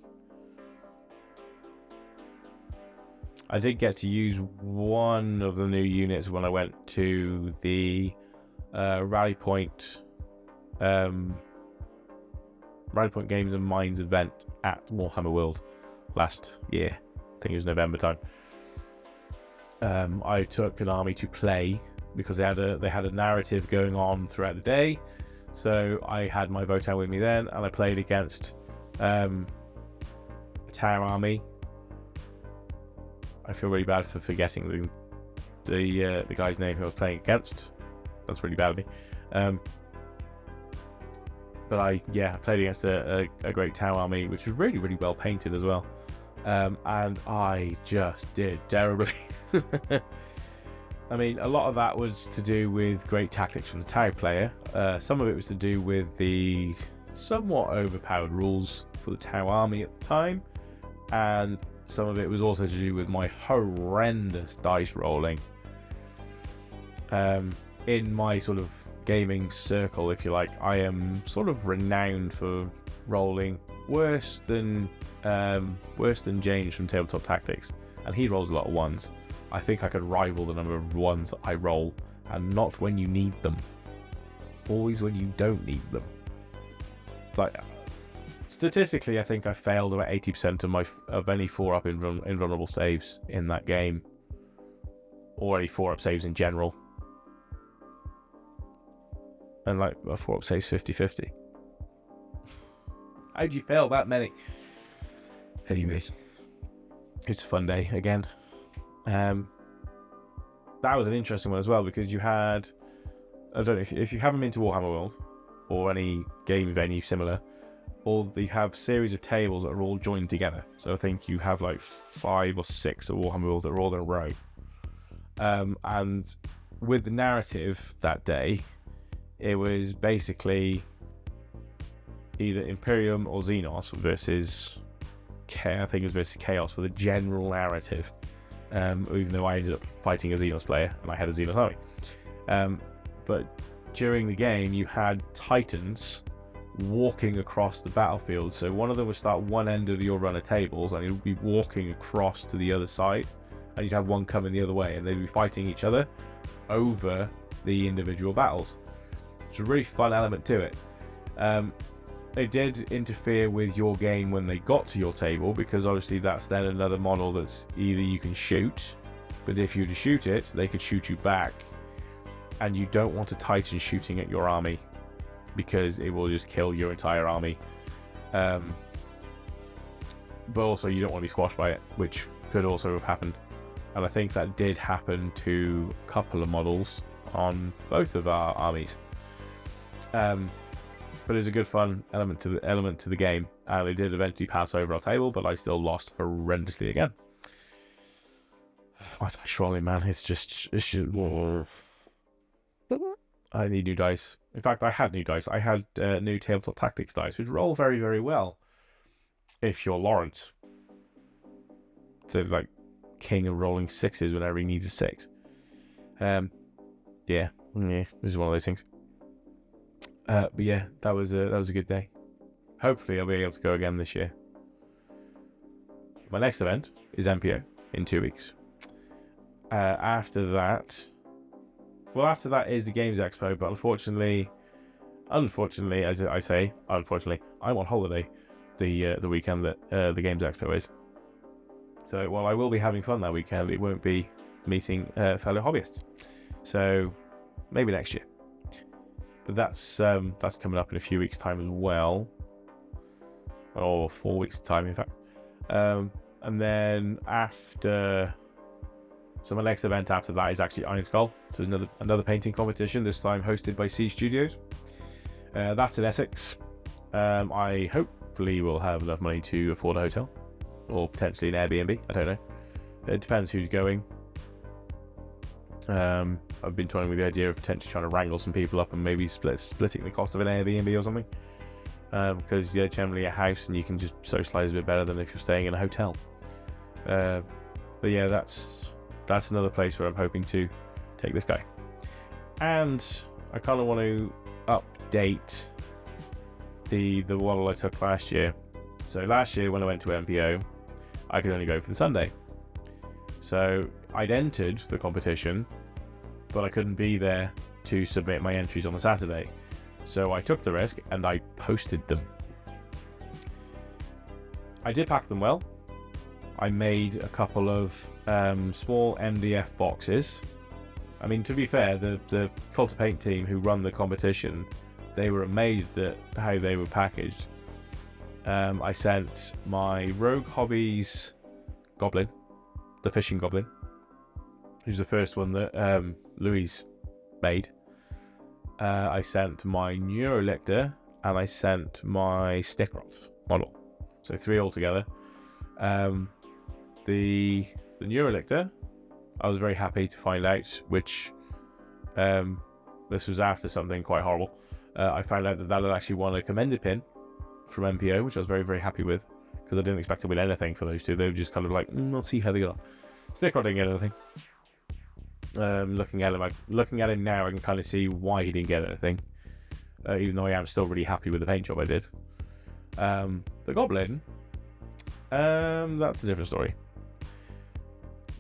I did get to use one of the new units when I went to the Rally Point Games and Mines event at Warhammer World last year. I think it was November time. I took an army to play because they had a narrative going on throughout the day. So I had my Votan with me then, and I played against a tower army. I feel really bad for forgetting the guy's name who I was playing against. That's really bad of me. But I played against a great tower army, which was really, really well painted as well. And I just did terribly. I mean, a lot of that was to do with great tactics from the tower player. Some of it was to do with the somewhat overpowered rules for the tower army at the time. And some of it was also to do with my horrendous dice rolling. In my sort of gaming circle, if you like, I am sort of renowned for rolling worse than James from Tabletop Tactics, and he rolls a lot of 1s. I think I could rival the number of 1s that I roll, and not when you need them. Always when you don't need them. It's like, statistically, I think I failed about 80% of any 4-up invulnerable saves in that game, or any 4-up saves in general. And like a 4-up saves 50-50. How'd you fail that many? Anyways, it's a fun day again. That was an interesting one as well, because you had, I don't know if you haven't been to Warhammer World or any game venue similar, you have series of tables that are all joined together. So I think you have like 5 or 6 of Warhammer Worlds that are all in a row. And with the narrative that day, it was basically either Imperium or Xenos versus Chaos for the general narrative. Even though I ended up fighting a Xenos player and I had a Xenos army. But during the game, you had Titans walking across the battlefield. So one of them would start one end of your run of tables and he would be walking across to the other side, and you'd have one coming the other way, and they'd be fighting each other over the individual battles. It's a really fun element to it. It did interfere with your game when they got to your table, because obviously that's then another model that's either you can shoot But if you were to shoot it, they could shoot you back. And you don't want a Titan shooting at your army, because it will just kill your entire army. But also you don't want to be squashed by it, which could also have happened. And I think that did happen to a couple of models on both of our armies. But it was a good fun element to the game, and it did eventually pass over our table, but I still lost horrendously again. My dice rolling, man, it's just I need new dice. In fact, I had new dice. I had new Tabletop Tactics dice, which roll very, very well if you're Lawrence. So, like, king of rolling sixes whenever he needs a 6. Yeah, this is one of those things. But yeah, that was a good day. Hopefully, I'll be able to go again this year. My next event is MPO in 2 weeks. After that is the Games Expo, but unfortunately, as I say, I'm on holiday the weekend that the Games Expo is. So while I will be having fun that weekend, it won't be meeting fellow hobbyists. So maybe next year. But that's coming up in a few weeks' time as well, or 4 weeks' time, in fact. And then after. So my next event after that is actually Iron Skull. So there's another painting competition, this time hosted by C Studios. That's in Essex. I hopefully will have enough money to afford a hotel, or potentially an Airbnb. I don't know. It depends who's going. I've been toying with the idea of potentially trying to wrangle some people up and maybe splitting the cost of an Airbnb or something. Because they're generally a house and you can just socialise a bit better than if you're staying in a hotel. But yeah, that's another place where I'm hoping to take this guy. And I kind of want to update the model I took last year. So last year when I went to MPO, I could only go for the Sunday. So I'd entered the competition, but I couldn't be there to submit my entries on a Saturday. So I took the risk and I posted them. I did pack them well. I made a couple of small MDF boxes. I mean, to be fair, the Cult of Paint team who run the competition, they were amazed at how they were packaged. I sent my Rogue Hobbies Goblin, the fishing goblin, who's the first one that Louise made. I sent my Neurolictor, and I sent my Snickeroth model. So 3 altogether. The Neurolictor, I was very happy to find out, which this was after something quite horrible. I found out that had actually won a commended pin from MPO, which I was very, very happy with, because I didn't expect to win anything for those two. They were just kind of like, we'll see how they go. Snickeroth didn't get anything. Looking at him now, I can kind of see why he didn't get anything, even though I am still really happy with the paint job I did. The Goblin, that's a different story.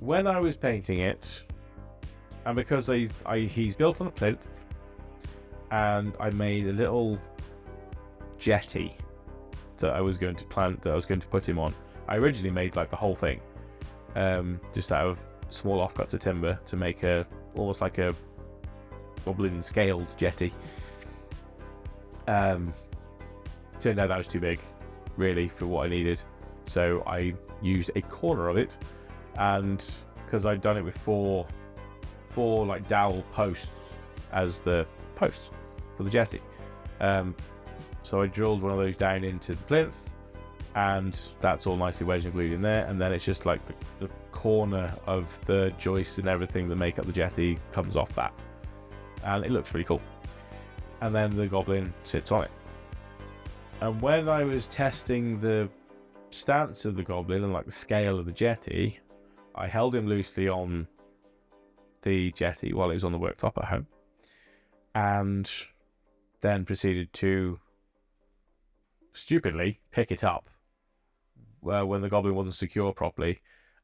When I was painting it, and because he's built on a plinth, and I made a little jetty that I was going to put him on. I originally made like the whole thing, just out of small offcuts of timber to make almost like a goblin scaled jetty. Turned out that was too big, really, for what I needed. So I used a corner of it, and because I'd done it with four like dowel posts as the posts for the jetty, so I drilled one of those down into the plinth, and that's all nicely wedged and glued in there. And then it's just like the corner of the joists and everything that make up the jetty comes off that, and it looks really cool. And then the goblin sits on it. And when I was testing the stance of the goblin and like the scale of the jetty, I held him loosely on the jetty while it was on the worktop at home, and then proceeded to stupidly pick it up when the goblin wasn't secure properly,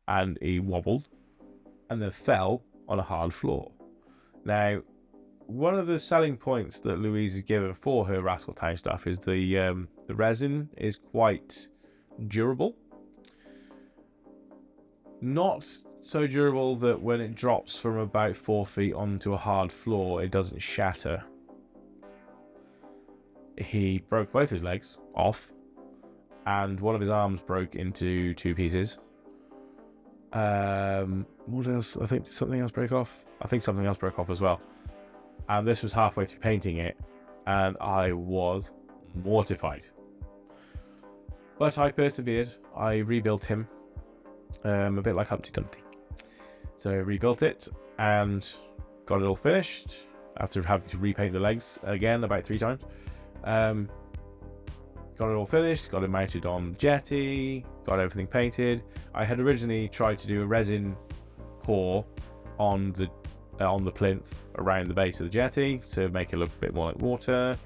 and he wobbled and then fell on a hard floor. Now, one of the selling points that Louise has given for her Rascal Town stuff is the resin is quite durable. Not so durable that when it drops from about 4 feet onto a hard floor, it doesn't shatter. He broke both his legs off, and one of his arms broke into 2 pieces. What else? I think something else broke off. I think something else broke off as well. And this was halfway through painting it, and I was mortified. But I persevered. I rebuilt him, a bit like Humpty Dumpty. So I rebuilt it and got it all finished after having to repaint the legs again about 3 times. Got it all finished, got it mounted on the jetty, got everything painted. I had originally tried to do a resin pour on the plinth around the base of the jetty to make it look a bit more like water.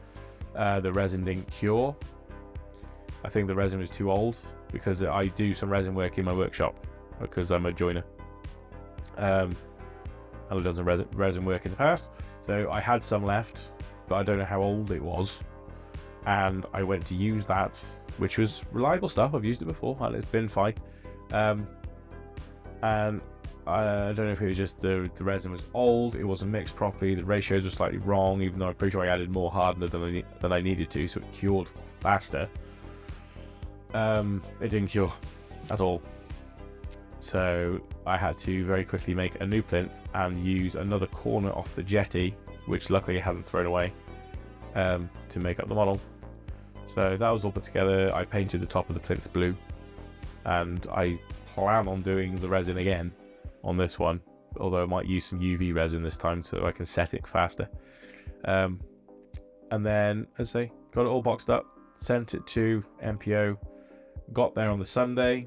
The resin didn't cure. I think the resin was too old, because I do some resin work in my workshop because I'm a joiner. And I've done some resin work in the past, so I had some left, but I don't know how old it was. And I went to use that, which was reliable stuff. I've used it before and it's been fine. And I don't know if it was just the resin was old, it wasn't mixed properly, the ratios were slightly wrong, even though I'm pretty sure I added more hardener than I needed to, so it cured faster. It didn't cure at all. So I had to very quickly make a new plinth and use another corner off the jetty, which luckily I hadn't thrown away, to make up the model. So that was all put together. I painted the top of the plinth blue, and I plan on doing the resin again on this one, although I might use some UV resin this time so I can set it faster. And then, as I say, got it all boxed up, sent it to MPO, got there on the Sunday,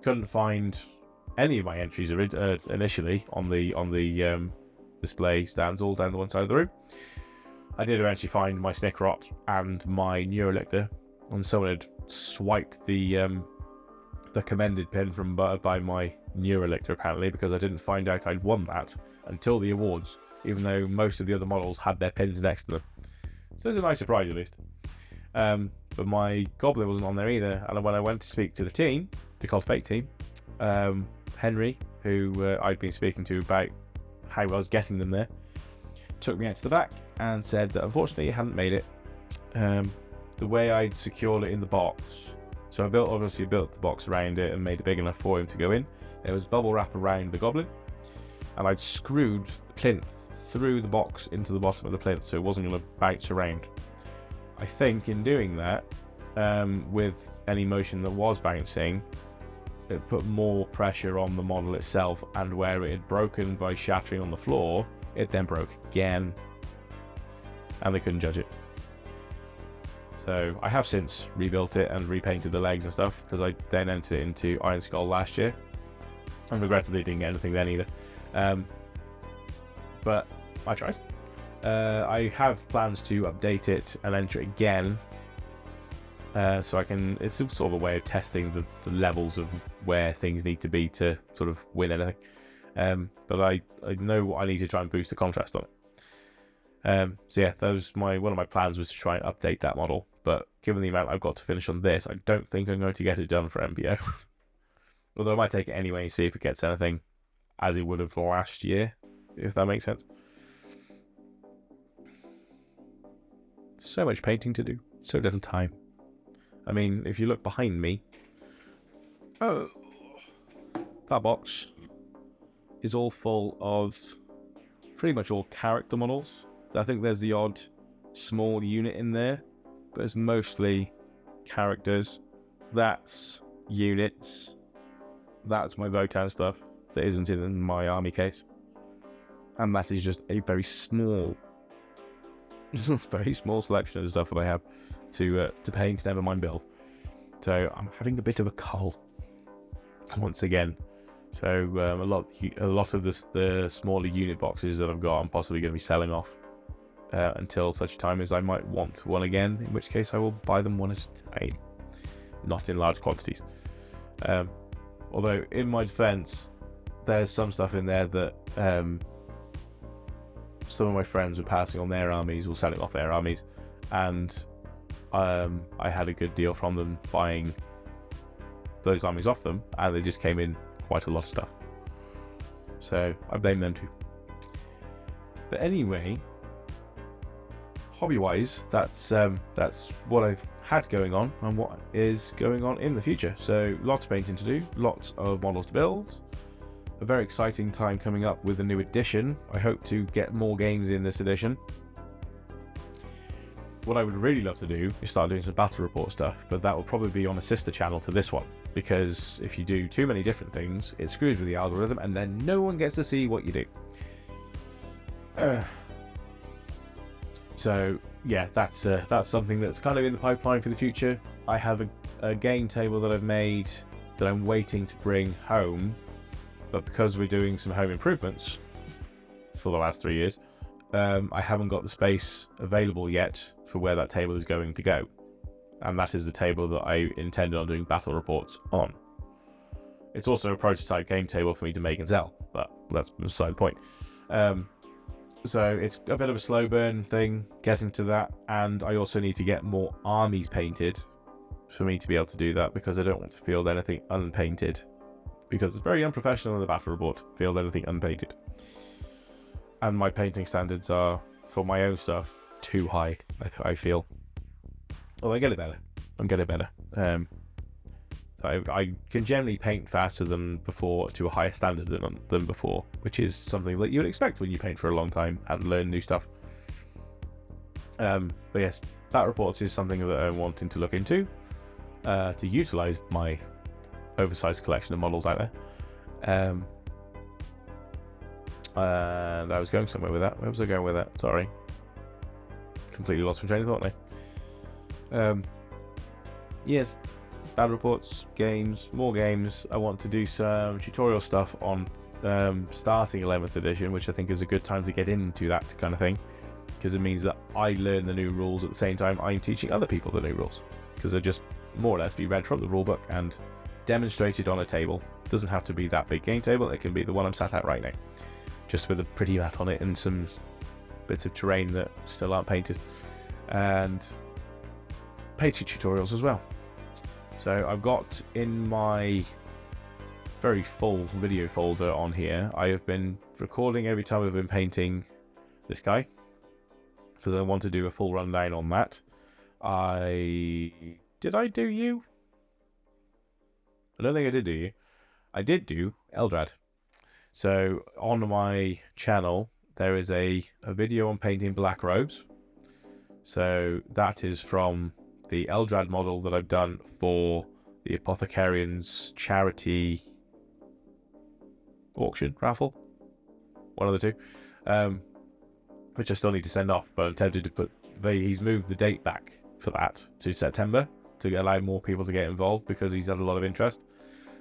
couldn't find any of my entries initially on the display stands all down the one side of the room. I did eventually find my Snickrot and my Neurolictor, and someone had swiped the commended pin from by my Neurolictor apparently, because I didn't find out I'd won that until the awards, even though most of the other models had their pins next to them. So it was a nice surprise at least. But my Goblin wasn't on there either, and when I went to speak to the team, the Cultivate team, Henry, who I'd been speaking to about how I was getting them there, took me out to the back and said that unfortunately it hadn't made it. The way I'd secured it in the box, so I obviously built the box around it and made it big enough for him to go in. There was bubble wrap around the Goblin, and I'd screwed the plinth through the box into the bottom of the plinth so it wasn't going to bounce around. I think in doing that, with any motion that was bouncing, it put more pressure on the model itself, and where it had broken by shattering on the floor, it then broke again, and they couldn't judge it. So I have since rebuilt it and repainted the legs and stuff, because I then entered it into Iron Skull last year, and regrettably didn't get anything then either. But I tried. I have plans to update it and enter it again, so I can. It's sort of a way of testing the levels of where things need to be to sort of win anything. But I know I need to try and boost the contrast on it. So yeah, that was one of my plans, was to try and update that model. But given the amount I've got to finish on this, I don't think I'm going to get it done for MPO. Although I might take it anyway and see if it gets anything as it would have last year, if that makes sense. So much painting to do, so little time. I mean, if you look behind me, that box is all full of pretty much all character models. I think there's the odd small unit in there, but it's mostly characters. That's units. That's my Votan stuff that isn't in my army case. And that is just a very small selection of the stuff that I have to paint, never mind build. So I'm having a bit of a cull once again. So a lot of the smaller unit boxes that I've got, I'm possibly going to be selling off until such time as I might want one again, in which case I will buy them one at a time, not in large quantities. Although in my defense, there's some stuff in there that some of my friends were passing on their armies or selling off their armies, and I had a good deal from them buying those armies off them, and they just came in quite a lot of stuff. So I blame them too. But anyway, hobby-wise, that's what I've had going on and what is going on in the future. So lots of painting to do, lots of models to build. A very exciting time coming up with a new edition. I hope to get more games in this edition. What I would really love to do is start doing some battle report stuff, but that will probably be on a sister channel to this one, because if you do too many different things, it screws with the algorithm and then no one gets to see what you do. So yeah, that's something that's kind of in the pipeline for the future. I have a game table that I've made that I'm waiting to bring home, but because we're doing some home improvements for the last 3 years, I haven't got the space available yet for where that table is going to go. And that is the table that I intended on doing battle reports on. It's also a prototype game table for me to make and sell, but that's beside the point. So it's a bit of a slow burn thing getting to that, and I also need to get more armies painted for me to be able to do that, because I don't want to field anything unpainted, because it's very unprofessional in the battle report to field anything unpainted. And my painting standards are, for my own stuff, too high, I feel. Although I get it better. I'm getting better. I can generally paint faster than before to a higher standard than before, which is something that you would expect when you paint for a long time and learn new stuff. But yes, battle reports is something that I'm wanting to look into, to utilise my oversized collection of models out there. And I was going somewhere with that. Where was I going with that? Sorry. Completely lost my train of thought now. Yes, battle reports, games, more games. I want to do some tutorial stuff on starting 11th edition, which I think is a good time to get into that kind of thing, because it means that I learn the new rules at the same time I'm teaching other people the new rules, because they'll just more or less be read from the rulebook and demonstrated on a table. It doesn't have to be that big game table, it can be the one I'm sat at right now, just with a pretty mat on it and some bits of terrain that still aren't painted, and painting tutorials as well. So I've got in my very full video folder on here, I have been recording every time I've been painting this guy, because I want to do a full rundown on that. Did I do you? I don't think I did do you. I did do Eldrad. So on my channel there is a video on painting black robes. So that is from the Eldrad model that I've done for the Apothecarian's charity auction, raffle, one of the two, which I still need to send off, but I'm tempted to put, he's moved the date back for that to September to allow more people to get involved, because he's had a lot of interest.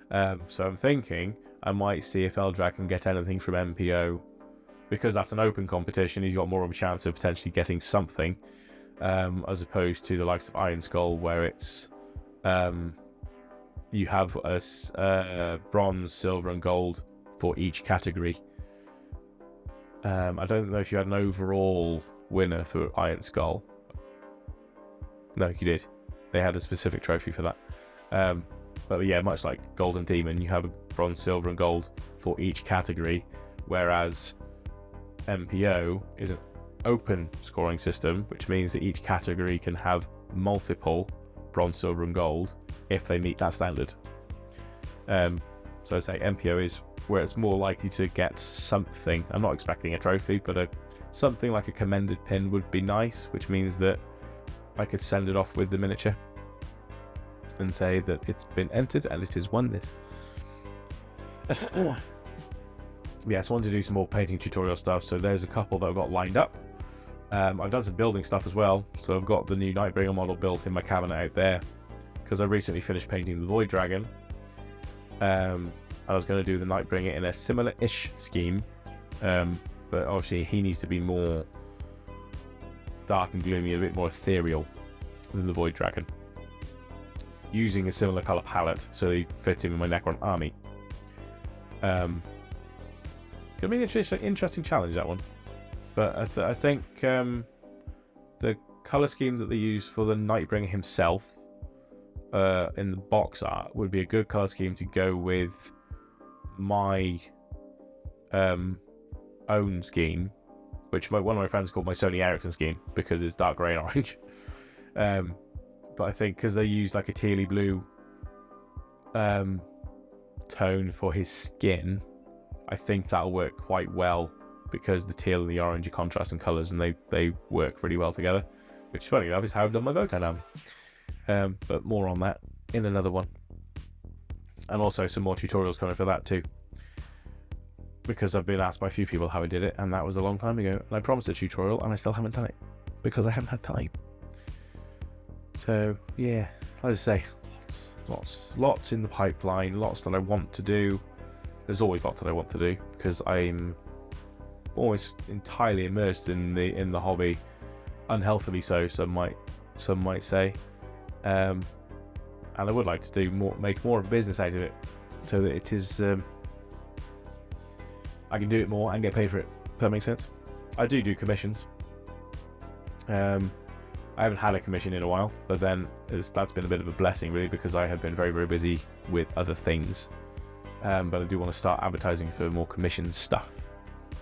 So I'm thinking I might see if Eldrad can get anything from MPO, because that's an open competition. He's got more of a chance of potentially getting something, as opposed to the likes of Iron Skull, where it's you have a bronze, silver and gold for each category. I don't know if you had an overall winner for Iron Skull. No, you did. They had a specific trophy for that. But yeah, much like Golden Demon, you have a bronze, silver and gold for each category, whereas MPO is an open scoring system, which means that each category can have multiple bronze, silver and gold if they meet that standard. So I say MPO is where it's more likely to get something. I'm not expecting a trophy, but something like a commended pin would be nice, which means that I could send it off with the miniature and say that it's been entered and it has won this. Yes, I wanted to do some more painting tutorial stuff, so there's a couple that I've got lined up. I've done some building stuff as well, so I've got the new Nightbringer model built in my cabinet out there, because I recently finished painting the Void Dragon. I was going to do the Nightbringer in a similar-ish scheme, but obviously he needs to be more dark and gloomy, a bit more ethereal than the Void Dragon, using a similar colour palette so he fits in with my Necron army. It'll be an interesting challenge, that one. But I think the colour scheme that they use for the Nightbringer himself in the box art would be a good colour scheme to go with my own scheme, which one of my friends called my Sony Ericsson scheme because it's dark grey and orange. But I think because they use like a tealy blue tone for his skin, I think that'll work quite well because the teal and the orange are contrasting colours and they work really well together, which funny enough is how I've done my Votan army. But more on that in another one, and also some more tutorials coming for that too, because I've been asked by a few people how I did it, and that was a long time ago, and I promised a tutorial and I still haven't done it because I haven't had time. So yeah, as I say, lots in the pipeline, lots that I want to do. There's always lots that I want to do because I'm almost entirely immersed in the hobby, unhealthily so, some might say, and I would like to do more, make more of a business out of it, so that it is I can do it more and get paid for it. If that makes sense. I do commissions. I haven't had a commission in a while, but then that's been a bit of a blessing really, because I have been very, very busy with other things. But I do want to start advertising for more commission stuff,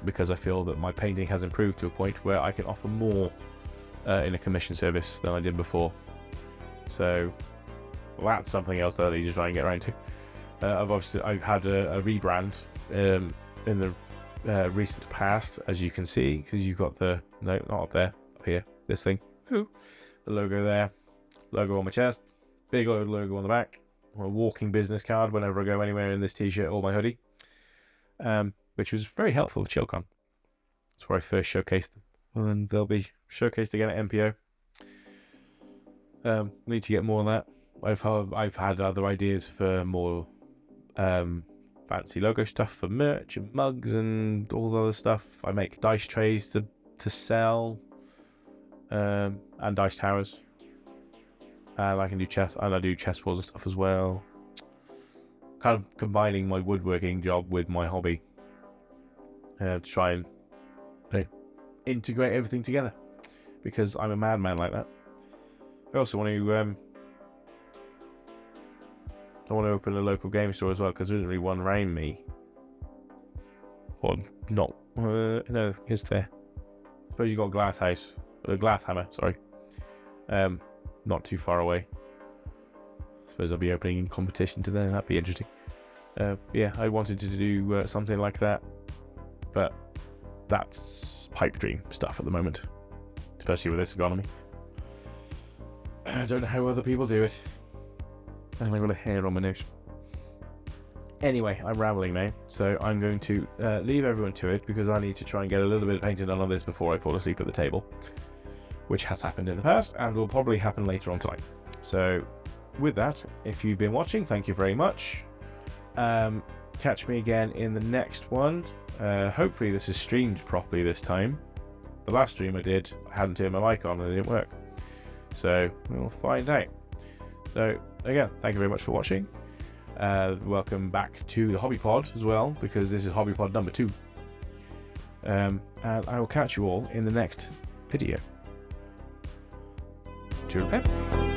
because I feel that my painting has improved to a point where I can offer more in a commission service than I did before. So that's something else that I need to try and get around to. I've had a rebrand in the recent past, as you can see, because you've got the no, not up there, up here, this thing. The logo there, logo on my chest, big old logo on the back, a walking business card whenever I go anywhere in this t-shirt or my hoodie, which was very helpful for ChillCon. That's where I first showcased them, and they'll be showcased again at MPO. Need to get more on that. I've had other ideas for more fancy logo stuff for merch and mugs and all the other stuff. I make dice trays to sell. And dice towers, and I can do I do chessboards and stuff as well. Kind of combining my woodworking job with my hobby, to try and integrate everything together, because I'm a madman like that. I also want to open a local game store as well, because there isn't really one around me. Or not? No, is there? I suppose you got Glass House. Glass Hammer, sorry. Not too far away. I suppose I'll be opening in competition to them. That'd be interesting. Yeah, I wanted to do something like that, but that's pipe dream stuff at the moment, especially with this economy. I don't know how other people do it. And I've got a hair on my nose. Anyway, I'm rambling now, so I'm going to leave everyone to it, because I need to try and get a little bit of painting done on this before I fall asleep at the table, which has happened in the past and will probably happen later on tonight. So with that, if you've been watching, thank you very much. Catch me again in the next one. Hopefully this is streamed properly this time. The last stream I did, I hadn't turned my mic on and it didn't work. So we'll find out. So again, thank you very much for watching. Welcome back to the Hobby Pod as well, because this is Hobby Pod number 2. And I will catch you all in the next video. To repair.